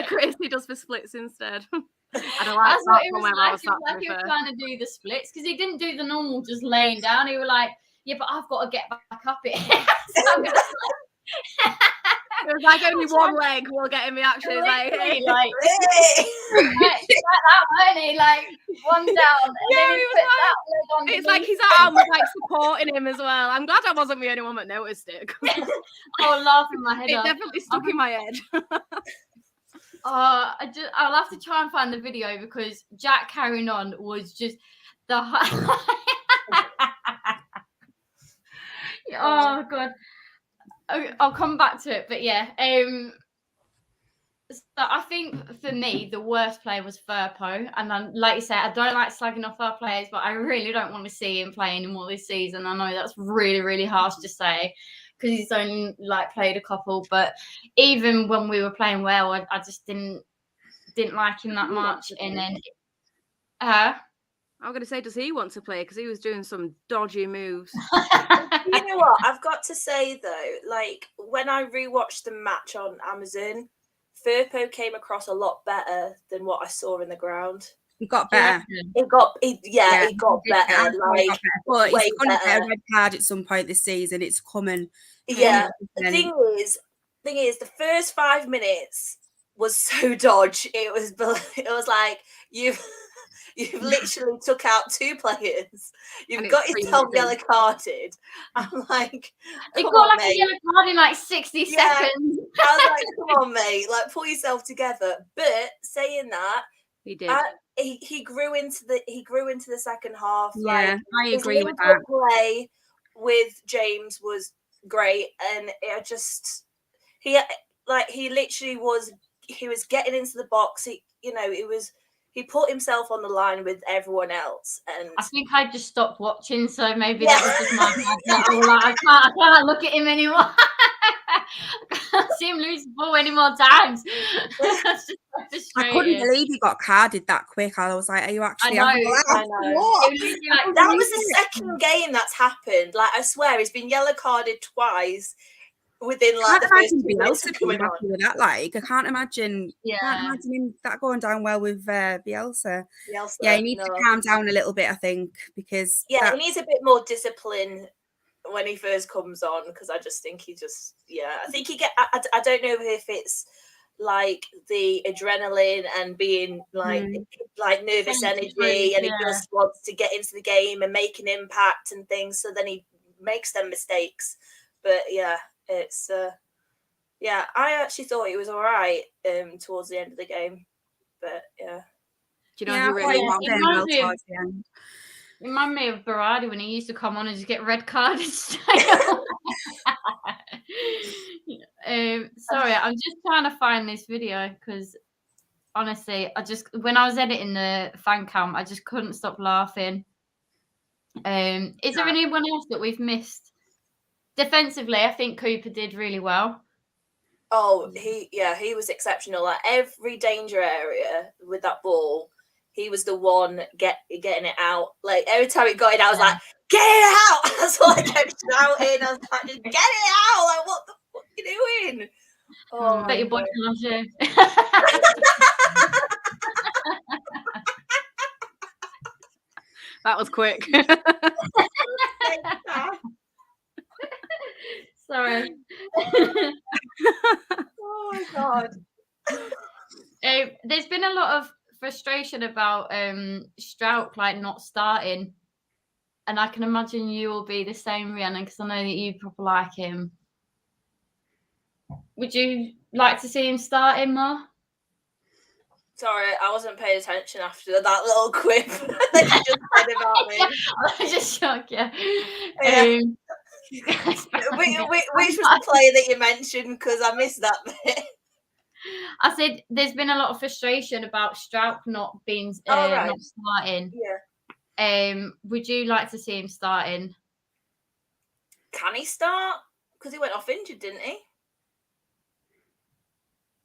Speaker 3: Chris, he does the splits instead. I don't
Speaker 1: That's what it was like. It was like he was trying to do the splits because he didn't do the normal just laying down. He was like, "Yeah, but I've got to get back up it." So I'm gonna
Speaker 3: it was like only one leg will get him actually like
Speaker 1: that, weren't he? Like one down, and then he put that leg on.
Speaker 3: It's like his arm was like supporting him as well. I'm glad I wasn't the only one that noticed it.
Speaker 1: I was laughing my head off.
Speaker 3: It definitely stuck in my head.
Speaker 1: I'll have to try and find the video because Jack carrying on was just the oh god. I'll come back to it, but yeah. So I think for me, the worst player was Firpo. And then, like you said, I don't like slagging off our players, but I really don't want to see him play anymore this season. I know that's really, really harsh to say because he's only like played a couple. But even when we were playing well, I just didn't like him that much. And then,
Speaker 3: I'm going to say, does he want to play? Because he was doing some dodgy moves.
Speaker 2: You know what? I've got to say though, like when I rewatched the match on Amazon, Firpo came across a lot better than what I saw in the ground.
Speaker 4: He got better.
Speaker 2: It got better. Like,
Speaker 4: but
Speaker 2: way
Speaker 4: he's going to get
Speaker 2: better.
Speaker 4: a red card at some point this season. It's coming.
Speaker 2: Yeah.
Speaker 4: 100%.
Speaker 2: The thing is, the first 5 minutes was so dodge. It was like You've literally took out 2 players. You've got yourself yellow carded. I'm like,
Speaker 1: it got like a yellow card in like 60 seconds.
Speaker 2: I was like, come on, mate, like pull yourself together. But saying that,
Speaker 3: he did.
Speaker 2: He grew into the second half.
Speaker 4: Yeah,
Speaker 2: like,
Speaker 4: I agree with that.
Speaker 2: Play with James was great, and it just he literally was getting into the box. He put himself on the line with everyone else, and
Speaker 1: I think I just stopped watching, so maybe that was just my bad. Like, I can't look at him anymore. I can't see him lose the ball any more times. That's just so frustrating.
Speaker 4: I couldn't believe he got carded that quick. I was like, "Are you actually?"
Speaker 2: I know. That was the second game that's happened. Like, I swear, he's been yellow carded twice within like the first 2 minutes of coming on.
Speaker 4: With that, like, I can't imagine. Yeah, can't imagine him that going down well with Bielsa. Yeah, he needs to calm down a little bit, I think, because
Speaker 2: he needs a bit more discipline when he first comes on. Because I just think I think I don't know if it's like the adrenaline and being like nervous energy, and he just wants to get into the game and make an impact and things. So then he makes them mistakes. But yeah. It's I actually thought he was all right towards the end of the game, but yeah.
Speaker 3: Do you know who really wanted him well towards the end?
Speaker 1: It reminded me of Berardi when he used to come on and just get red carded. Sorry, I'm just trying to find this video because honestly, when I was editing the fan cam, I just couldn't stop laughing. Is there anyone else that we've missed? Defensively, I think Cooper did really well.
Speaker 2: Oh, he was exceptional. Like every danger area with that ball, he was the one getting it out. Like every time he got it out, I was like, "Get it out!" That's all I kept shouting. I was like, "Just get it out!" Like, what the fuck are you doing?
Speaker 1: Oh, bet your boy loves you.
Speaker 3: That was quick.
Speaker 1: Sorry.
Speaker 2: Oh my god.
Speaker 1: There's been a lot of frustration about Strauch like not starting, and I can imagine you will be the same, Rhiannon, because I know that you probably like him. Would you like to see him starting more?
Speaker 2: Sorry, I wasn't paying attention after that little quip that you just said about me.
Speaker 1: I was just shocked, yeah.
Speaker 2: Which was the player that you mentioned? Because I missed that bit.
Speaker 1: I said there's been a lot of frustration about Strauch not being not starting.
Speaker 2: Yeah.
Speaker 1: Would you like to see him starting?
Speaker 2: Can he start? Because he went off injured, didn't he?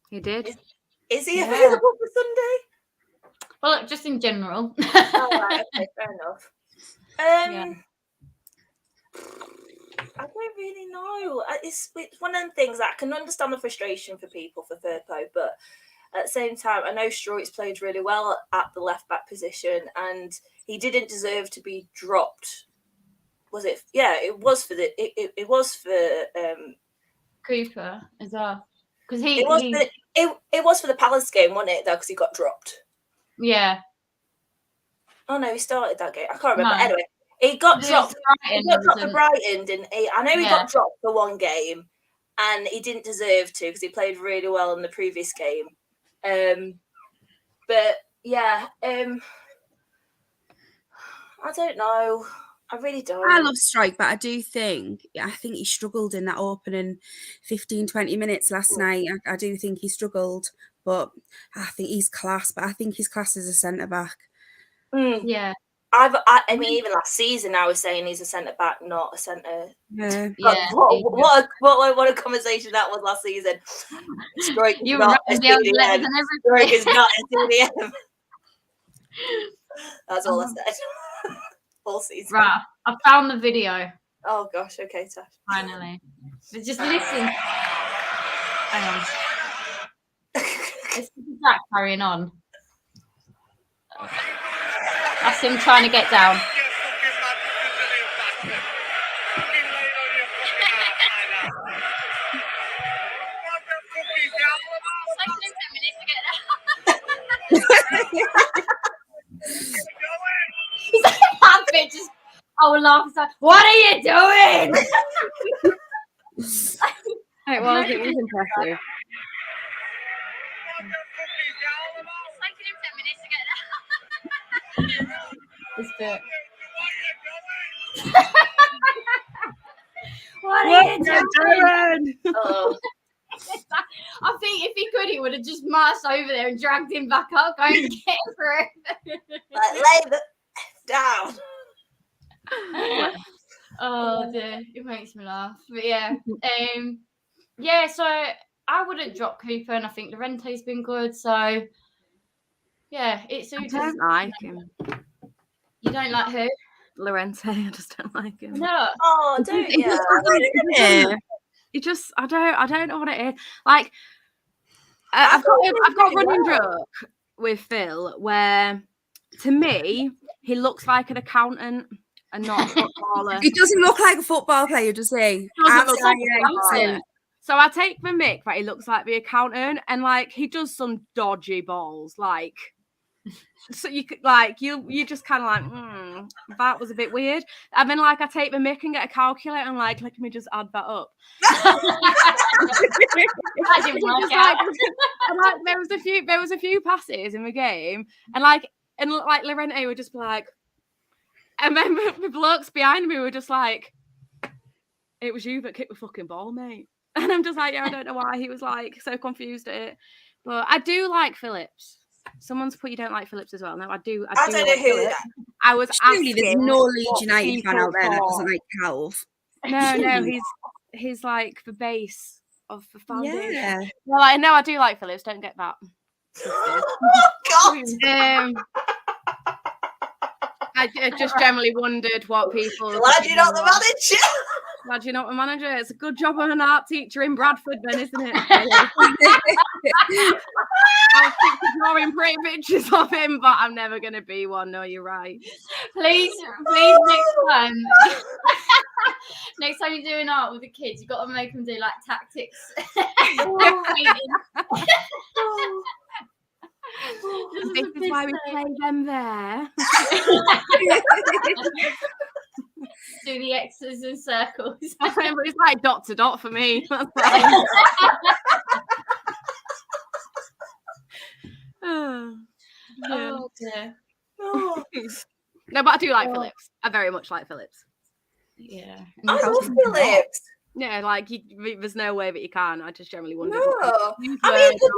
Speaker 3: He did.
Speaker 2: Is he available for Sunday?
Speaker 1: Well, just in general.
Speaker 2: Oh, right, okay, fair enough. I don't really know. It's one of the things that I can understand the frustration for people for Firpo, but at the same time, I know Struijt's played really well at the left back position, and he didn't deserve to be dropped. Was it? Yeah, it was for it was for
Speaker 1: Cooper as well, because
Speaker 2: it was for the Palace game, wasn't it? Though, because he got dropped.
Speaker 1: Yeah.
Speaker 2: Oh no, he started that game. I can't remember. No. Anyway. He got dropped. He got dropped for Brighton, didn't he? I know he got dropped for one game, and he didn't deserve to because he played really well in the previous game. But yeah, I don't know. I really don't.
Speaker 4: I love Strike, but I think he struggled in that opening 15-20 minutes last night. I do think he struggled, but I think he's class. But I think he's class as a centre back.
Speaker 1: Yeah.
Speaker 2: I mean, even last season, I was saying he's a centre back, not a centre.
Speaker 4: Yeah.
Speaker 2: God, what a conversation that was last season. Stroke is not a CDM. Stroke is not a CDM. That's all I said. All season.
Speaker 1: Right, I found the video.
Speaker 2: Oh gosh, okay, Tash.
Speaker 1: Finally, but just listen. Hang on. It's Jack carrying on. That's him trying to get down. That bitch is. I will laugh. Like, what are you doing?
Speaker 3: It was impressive.
Speaker 1: It's good. What are you doing?
Speaker 2: Oh.
Speaker 1: I think if he could, he would have just marched over there and dragged him back up, going to get him through.
Speaker 2: Like, lay the down.
Speaker 1: Oh dear, it makes me laugh. But yeah, yeah. So I wouldn't drop Cooper, and I think Llorente's been good. So yeah, it's.
Speaker 3: I don't like him.
Speaker 1: You don't like who?
Speaker 3: Llorente. I just don't like him.
Speaker 1: No.
Speaker 2: Oh, don't you?
Speaker 3: He just, I don't know what it is. Like, I've got a running joke with Phil where, to me, he looks like an accountant and not a footballer.
Speaker 4: He doesn't look like a football player, does he?
Speaker 3: Doesn't look like an accountant. So I take the mick that he looks like the accountant, and like he does some dodgy balls, like. So you could you just kind of like that was a bit weird, and then like I take the mic and get a calculator and like let me just add that up.
Speaker 1: I didn't work out.
Speaker 3: And, like there was a few passes in the game, and like Llorente would just be like, and then the blokes behind me were just like, it was you that kicked the fucking ball, mate. And I'm just like, yeah, I don't know why he was like so confused at it, but I do like Phillips. Someone's put you don't like Phillips as well. No, I do.
Speaker 2: I don't know
Speaker 3: like
Speaker 2: who
Speaker 3: Phillips. I was
Speaker 4: Surely there's
Speaker 3: asking
Speaker 4: no Leeds
Speaker 3: what
Speaker 4: United fan out there that
Speaker 3: people
Speaker 4: doesn't like Calv.
Speaker 3: No, he's like the base of the foundation.
Speaker 4: Yeah.
Speaker 3: Well, I do like Phillips. Don't get that.
Speaker 2: Oh God!
Speaker 3: I just generally wondered what people.
Speaker 2: Glad you're not the manager.
Speaker 3: Glad you're not the manager. It's a good job of an art teacher in Bradford, then, isn't it? I'll keep drawing pretty pictures of him, but I'm never going to be one. No, you're right.
Speaker 1: Please, next time you're doing art with the kids, you've got to make them do like tactics.
Speaker 3: This is why we play them there.
Speaker 1: Do the X's and circles.
Speaker 3: It's like dot to dot for me.
Speaker 1: Oh dear.
Speaker 2: Oh.
Speaker 3: No, but I do like Phillips. I very much like Phillips.
Speaker 1: Yeah.
Speaker 2: I love Phillips.
Speaker 3: Yeah, like there's no way that you can. I just generally wonder.
Speaker 2: No, I mean,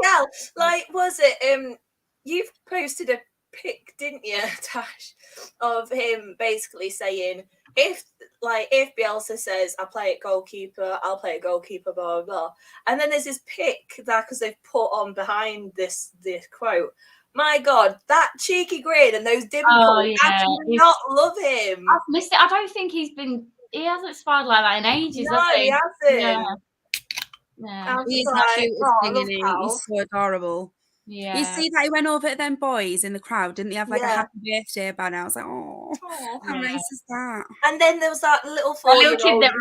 Speaker 2: yeah, like was it? You've posted a pic, didn't you, Tash, of him basically saying if Bielsa says I play at goalkeeper, I'll play at goalkeeper, blah blah blah, and then there's this pic that because they've put on behind this quote. My God, that cheeky grin and those dimples. I do not love him.
Speaker 1: I've missed it. I don't think he hasn't smiled like that in ages.
Speaker 2: No, he hasn't.
Speaker 1: Yeah.
Speaker 4: He's so adorable.
Speaker 1: Yeah.
Speaker 4: You see that he went over to them boys in the crowd, didn't they have like a happy birthday banner? I was like, oh, how nice is that?
Speaker 2: And then there was that little 4-year-old
Speaker 1: kid that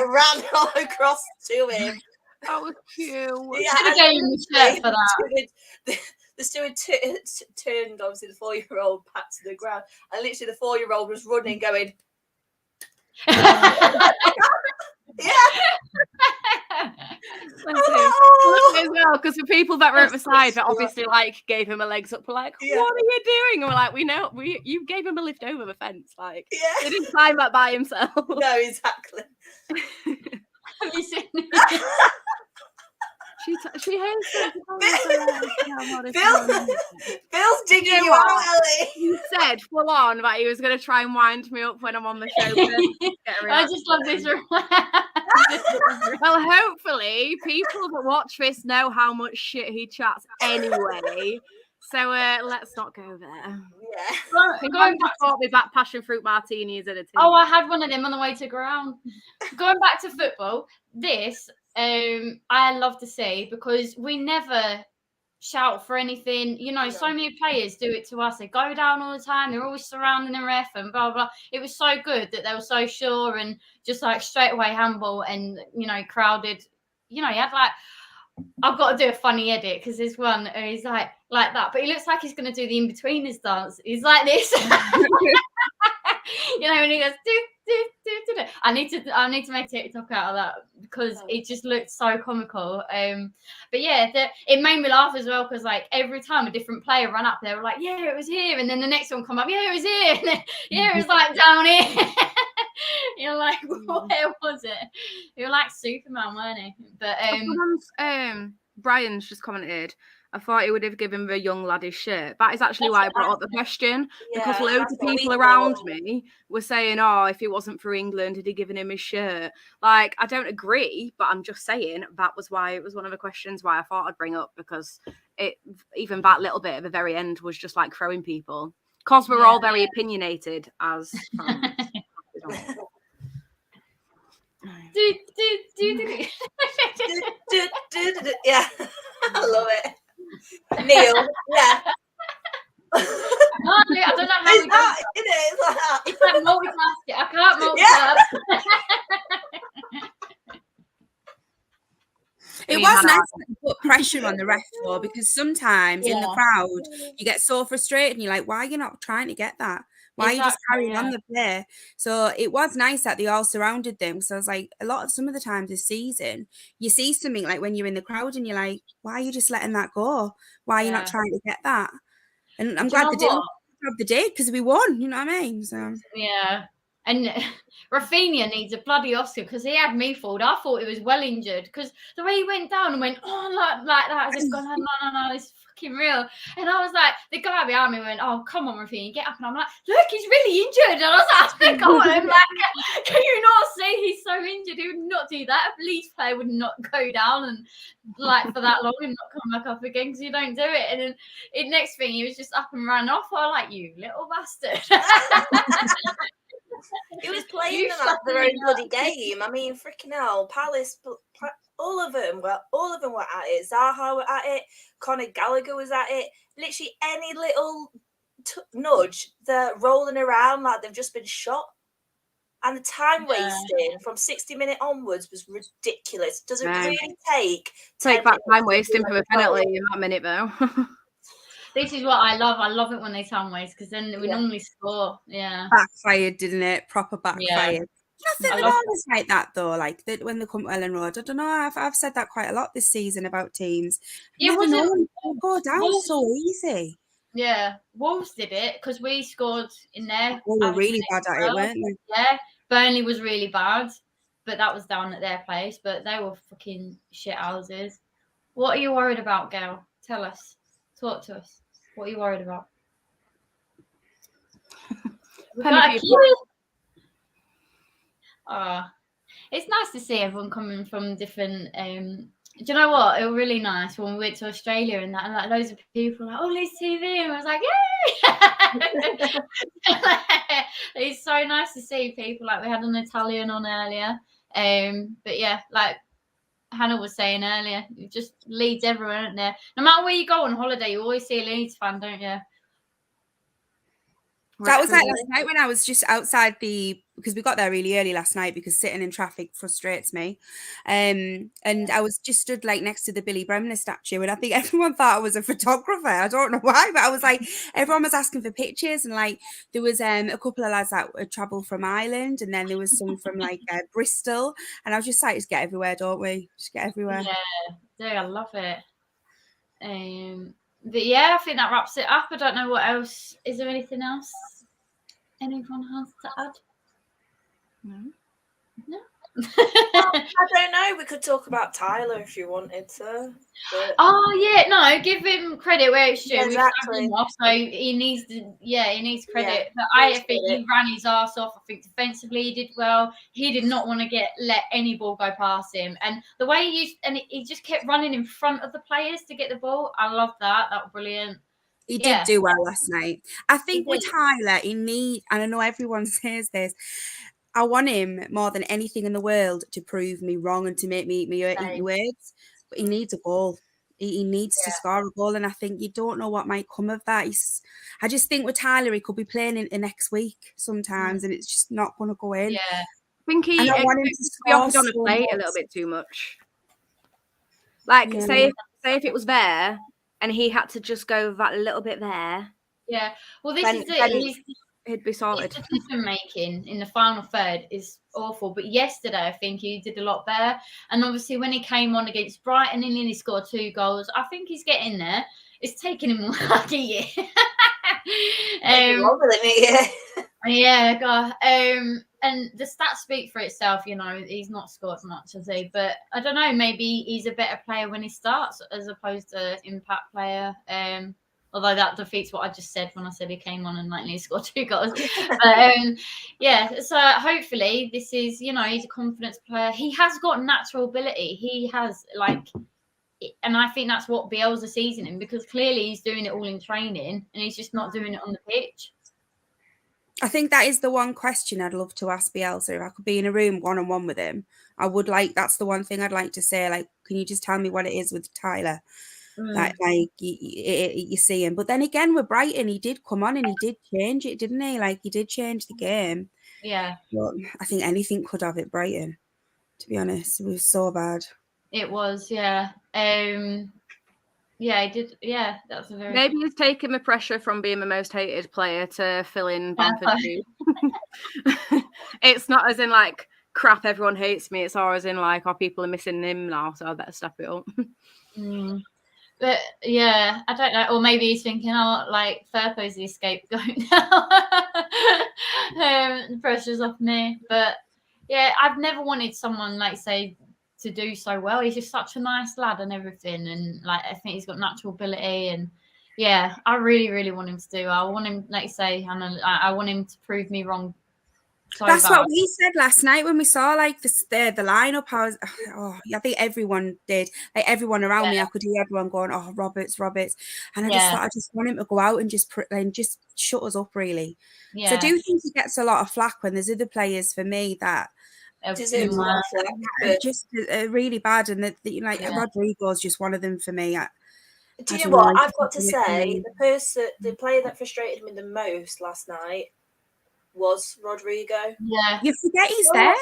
Speaker 2: ran all across to him.
Speaker 3: That was cute.
Speaker 1: Yeah, I gave him the shirt for that.
Speaker 2: The steward turned, obviously, the 4-year-old back to the ground, and literally the 4-year-old was running, going, yeah.
Speaker 3: As well, because the people that were at the side that obviously like gave him a legs up were like, what are you doing? And we're like, we know you gave him a lift over the fence. Like, he didn't climb that by himself.
Speaker 2: No, exactly.
Speaker 1: Have you seen
Speaker 3: She hates it.
Speaker 2: Phil's digging you out, Ellie.
Speaker 3: He said full on that he was going to try and wind me up when I'm on the show.
Speaker 1: I just love this.
Speaker 3: Well, hopefully people that watch this know how much shit he chats anyway. So let's not go there.
Speaker 2: Yeah.
Speaker 1: Going back
Speaker 3: to me back passion fruit martinis at a tin.
Speaker 1: Oh, I had one of them on the way to ground. Going back to football, this I love to see, because we never shout for anything. You know, so many players do it to us. They go down all the time. They're always surrounding the ref and blah, blah. It was so good that they were so sure and just like straight away handball and, you know, crowded. You know, he had like, I've got to do a funny edit because there's one where he's like that, but he looks like he's going to do the in-betweeners dance. He's like this. You know, when he goes, do. I need to make a TikTok out of that because it just looked so comical. But yeah, it made me laugh as well because like every time a different player ran up, they were like, yeah, it was here, and then the next one come up, yeah, it was here, and then, yeah, it was like down here. You're like, where was it? You're like Superman, weren't he? But
Speaker 3: Brian's just commented, I thought he would have given the young lad his shirt. That is actually why I brought up the question, because loads of people around me were saying, oh, if it wasn't for England, had he given him his shirt? Like, I don't agree, but I'm just saying that was why it was one of the questions why I thought I'd bring up, because even that little bit at the very end was just like throwing people, because we're all very opinionated as fans.
Speaker 2: Yeah, I love it. Neil, yeah.
Speaker 1: I don't know how
Speaker 2: it's that, it is like that.
Speaker 1: It's like multitasking. I can't multitask.
Speaker 4: It was nice to put pressure on the ref though, because sometimes in the crowd you get so frustrated and you're like, why are you not trying to get that? Why are you just carrying on the play? So it was nice that they all surrounded them. So I was like, some of the times this season, you see something like when you're in the crowd and you're like, why are you just letting that go? Why are you not trying to get that? And I'm glad they did. They did because we won. You know what I mean? So
Speaker 1: yeah. And Rafinha needs a bloody Oscar because he had me fooled. I thought he was well injured because the way he went down and went, oh, like that. I just gone, no, it's fucking real. And I was like, the guy behind me went, oh, come on, Rafinha, get up. And I'm like, look, he's really injured. And I was like, come on, like, can you not see he's so injured? He would not do that. A Leeds player would not go down and like for that long and not come back up again because you don't do it. And then next thing, he was just up and ran off. I was like, you little bastard.
Speaker 2: He was playing them at their own bloody game. I mean, freaking hell, Palace, all of them were at it. Zaha were at it. Conor Gallagher was at it. Literally any little nudge, they're rolling around like they've just been shot. And the time wasting from 60-minute onwards was ridiculous. Doesn't really take
Speaker 3: that time wasting for a penalty in that minute though.
Speaker 1: This is what I love. I love it when they time waste because then we normally score. Yeah.
Speaker 4: Backfired, didn't it? Proper backfired.
Speaker 1: Yeah.
Speaker 4: I think they're always like that though. Like when they come to Ellen Road, I don't know. I've said that quite a lot this season about teams.
Speaker 1: Yeah,
Speaker 4: go down so easy.
Speaker 1: Yeah, Wolves did it because we scored in there.
Speaker 4: They were really bad at it, weren't they?
Speaker 1: Yeah, Burnley was really bad, but that was down at their place. But they were fucking shit houses. What are you worried about, Gail? Tell us. Talk to us. What are you worried about? It's nice to see everyone coming from different. Do you know what? It was really nice when we went to Australia and that, and like loads of people were like, "Oh, Liz TV," and I was like, "Yay!" It's so nice to see people. Like we had an Italian on earlier, but yeah, like Hannah was saying earlier, it just Leeds everywhere, isn't there? No matter where you go on holiday, you always see a Leeds fan, don't you?
Speaker 4: That was like last night when I was just outside because we got there really early last night because sitting in traffic frustrates me. And I was just stood like next to the Billy Bremner statue and I think everyone thought I was a photographer. I don't know why, but I was like, everyone was asking for pictures and like there was a couple of lads that would travel from Ireland and then there was some from like Bristol and I was just like, just get everywhere, don't we? Just get everywhere.
Speaker 1: Yeah, I love it. But yeah, I think that wraps it up. I don't know what else. Is there anything else anyone has to add?
Speaker 3: No.
Speaker 2: I don't know. We could talk about Tyler if you wanted to. But...
Speaker 1: Oh yeah, no, give him credit where it's due.
Speaker 2: Yeah,
Speaker 1: We've
Speaker 2: exactly.
Speaker 1: subbed him off, so he needs to. Yeah, he needs credit. But
Speaker 2: he
Speaker 1: I
Speaker 2: needs
Speaker 1: think
Speaker 2: credit.
Speaker 1: he ran his ass off. I think defensively he did well. He did not want to let any ball go past him, and the way he just kept running in front of the players to get the ball. I love that. That was brilliant.
Speaker 4: He did do well last night. I think with
Speaker 1: did.
Speaker 4: Tyler, and I know everyone says this, I want him more than anything in the world to prove me wrong and to make me eat my words. But he needs a goal. He needs to score a goal, and I think you don't know what might come of that. I just think with Tyler, he could be playing in next week sometimes, and it's just not going to go in.
Speaker 1: Yeah,
Speaker 3: I think he be offered on a plate a little bit too much. Like, say if it was there and he had to just go that little bit there.
Speaker 1: Yeah. Well, this is it.
Speaker 3: He'd be sorted.
Speaker 1: His decision making in the final third is awful. But yesterday, I think he did a lot better. And obviously, when he came on against Brighton and he scored 2 goals, I think he's getting there. It's taken him like a year. Yeah, God. And the stats speak for itself. You know, he's not scored much, has he? But I don't know. Maybe he's a better player when he starts as opposed to impact player. Although that defeats what I just said when I said he came on and he scored 2 goals. But yeah, so hopefully this is, you know, he's a confidence player. He has got natural ability. He has and I think that's what Bielsa sees in him, because clearly he's doing it all in training and he's just not doing it on the pitch.
Speaker 4: I think that is the one question I'd love to ask Bielsa. If I could be in a room one-on-one with him, that's the one thing I'd like to say. Like, can you just tell me what it is with Tyler? Like you see him. But then again, with Brighton, he did come on and he did change it, didn't he? Like, he did change the game.
Speaker 1: Yeah.
Speaker 4: But I think anything could have it Brighton, to be honest. It was so bad.
Speaker 1: It was, yeah. Yeah, he did. Yeah, that's a very...
Speaker 3: Maybe he's taken the pressure from being the most hated player to fill in Bamford's shoes. It's not as in like, crap, everyone hates me. It's all as in like, people are missing him now, so I better step it up.
Speaker 1: But yeah, I don't know. Or maybe he's thinking, Firpo's the scapegoat now. The pressure's off me. But yeah, I've never wanted someone to do so well. He's just such a nice lad and everything. And I think he's got natural ability. And yeah, I really, really want him to do. I want him, I want him to prove me wrong.
Speaker 4: That's what we said last night when we saw the lineup. I think everyone did. Like, everyone around me, I could hear everyone going, "Oh, Roberts," and I just thought I just want him to go out and just shut us up, really. Yeah. So I do think he gets a lot of flack when there's other players for me that
Speaker 2: deserve a lot of flack,
Speaker 4: just really bad, and Rodrigo's just one of them for me.
Speaker 2: Do you know what I've got to say? The player that frustrated me the most last night was Rodrigo.
Speaker 1: Yeah,
Speaker 4: you forget he's there.
Speaker 2: Is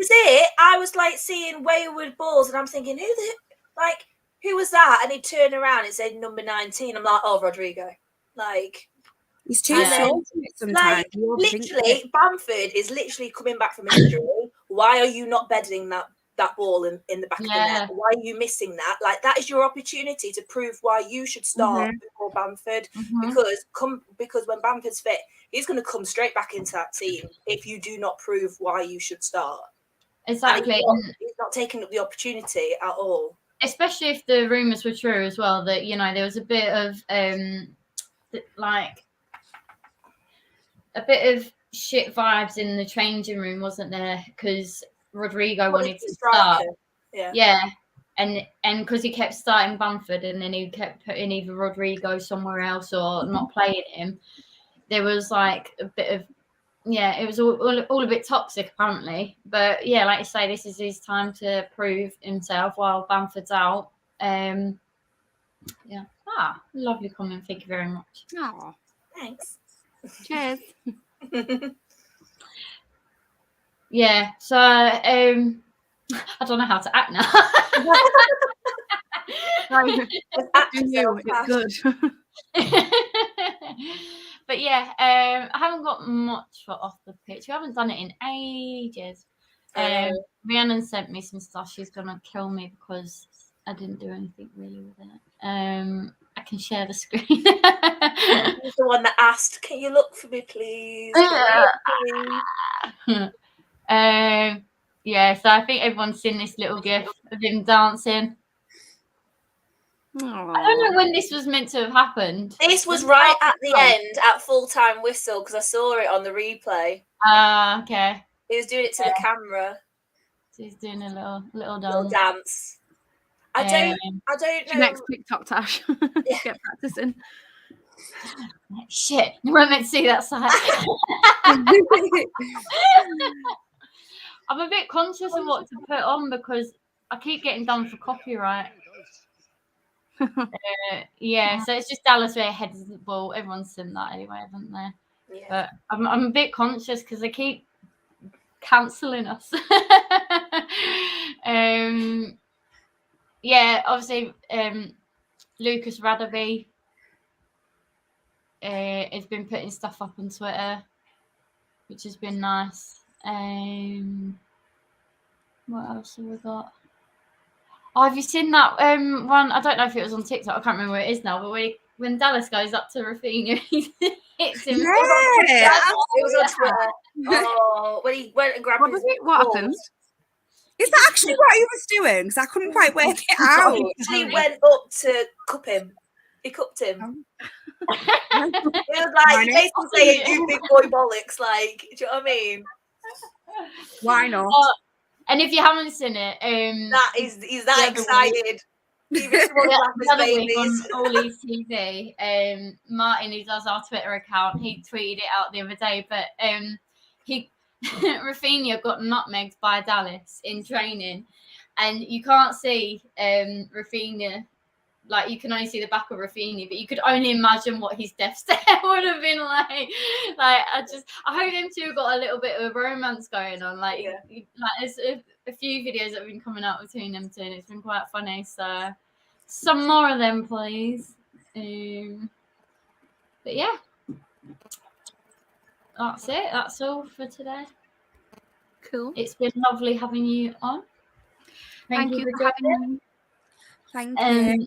Speaker 2: it? I was seeing wayward balls, and I'm thinking, who was that? And he turned around and said number 19. I'm like, oh, Rodrigo.
Speaker 4: He's too slow sometimes.
Speaker 2: Literally, Bamford is literally coming back from injury. Why are you not bedding that ball in the back of the net? Why are you missing that? That is your opportunity to prove why you should start before Bamford. Because when Bamford's fit, he's going to come straight back into that team if you do not prove why you should start.
Speaker 1: Exactly.
Speaker 2: He's not taking up the opportunity at all.
Speaker 1: Especially if the rumours were true as well, that, there was a bit of shit vibes in the changing room, wasn't there? Because Rodrigo wanted to start. Yeah. And because he kept starting Bamford and then he kept putting either Rodrigo somewhere else or not playing him, there was a bit of, it was all a bit toxic apparently. But yeah, like you say, this is his time to prove himself while Bamford's out. Lovely comment. Thank you very much.
Speaker 2: Oh, thanks.
Speaker 3: Cheers.
Speaker 1: Yeah, so I don't know how to act now.
Speaker 3: It's good.
Speaker 1: But yeah, I haven't got much for off the pitch. We haven't done it in ages. Rhiannon sent me some stuff. She's gonna kill me because I didn't do anything really with it. I can share the screen.
Speaker 2: He's the one that asked, "Can you look for me, please?"
Speaker 1: Yeah, so I think everyone's seen this little gif of him dancing. I don't know when this was meant to have happened.
Speaker 2: This was right at the end at full-time whistle because I saw it on the replay.
Speaker 1: Ah, okay.
Speaker 2: He was doing it to the camera.
Speaker 1: So he's doing a little
Speaker 2: Little
Speaker 1: dance.
Speaker 2: dance. I don't know.
Speaker 3: Next TikTok, Tash. Get practicing.
Speaker 1: Shit, you weren't meant to see that side. I'm a bit conscious of what to put on because I keep getting done for copyright. Yeah, so it's just Dallas where heads of the ball. Everyone's seen that anyway, haven't they?
Speaker 2: Yeah.
Speaker 1: But I'm a bit conscious because they keep cancelling us. Yeah, obviously, Lucas Radaby has been putting stuff up on Twitter, which has been nice. What else have we got? Oh, have you seen that one? I don't know if it was on TikTok. I can't remember where it is now. But when Dallas goes up to Rafinha, he hits him.
Speaker 4: Yeah,
Speaker 2: it was on Twitter. Oh, when he went and grabbed his
Speaker 3: What
Speaker 2: balls.
Speaker 3: happened?
Speaker 4: Is that actually what he was doing? Because I couldn't quite work it out.
Speaker 2: He went up to cup him. He cupped him. It was like basically saying, "You big boy bollocks." Like, do you know what I mean?
Speaker 4: Why not?
Speaker 1: And if you haven't seen it,
Speaker 2: he's that excited.
Speaker 1: The other week on All Leeds TV, Martin, who does our Twitter account, he tweeted it out the other day. But Rafinha got nutmegged by Dallas in training, and you can't see Rafinha. Like, you can only see the back of Rafinha, but you could only imagine what his death stare would have been like. Like, I hope them two got a little bit of a romance going on. Like, there's a few videos that have been coming out between them two, and it's been quite funny. So, some more of them, please. But yeah, that's it. That's all for today.
Speaker 3: Cool.
Speaker 1: It's been lovely having you on.
Speaker 3: Thank you for having me.
Speaker 4: Thank you.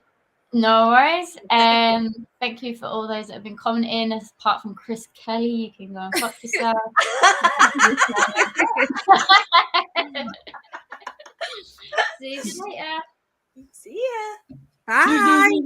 Speaker 1: No worries. Thank you for all those that have been commenting. Apart from Chris Kelly, you can go and fuck yourself. See you later.
Speaker 2: See ya.
Speaker 4: Bye.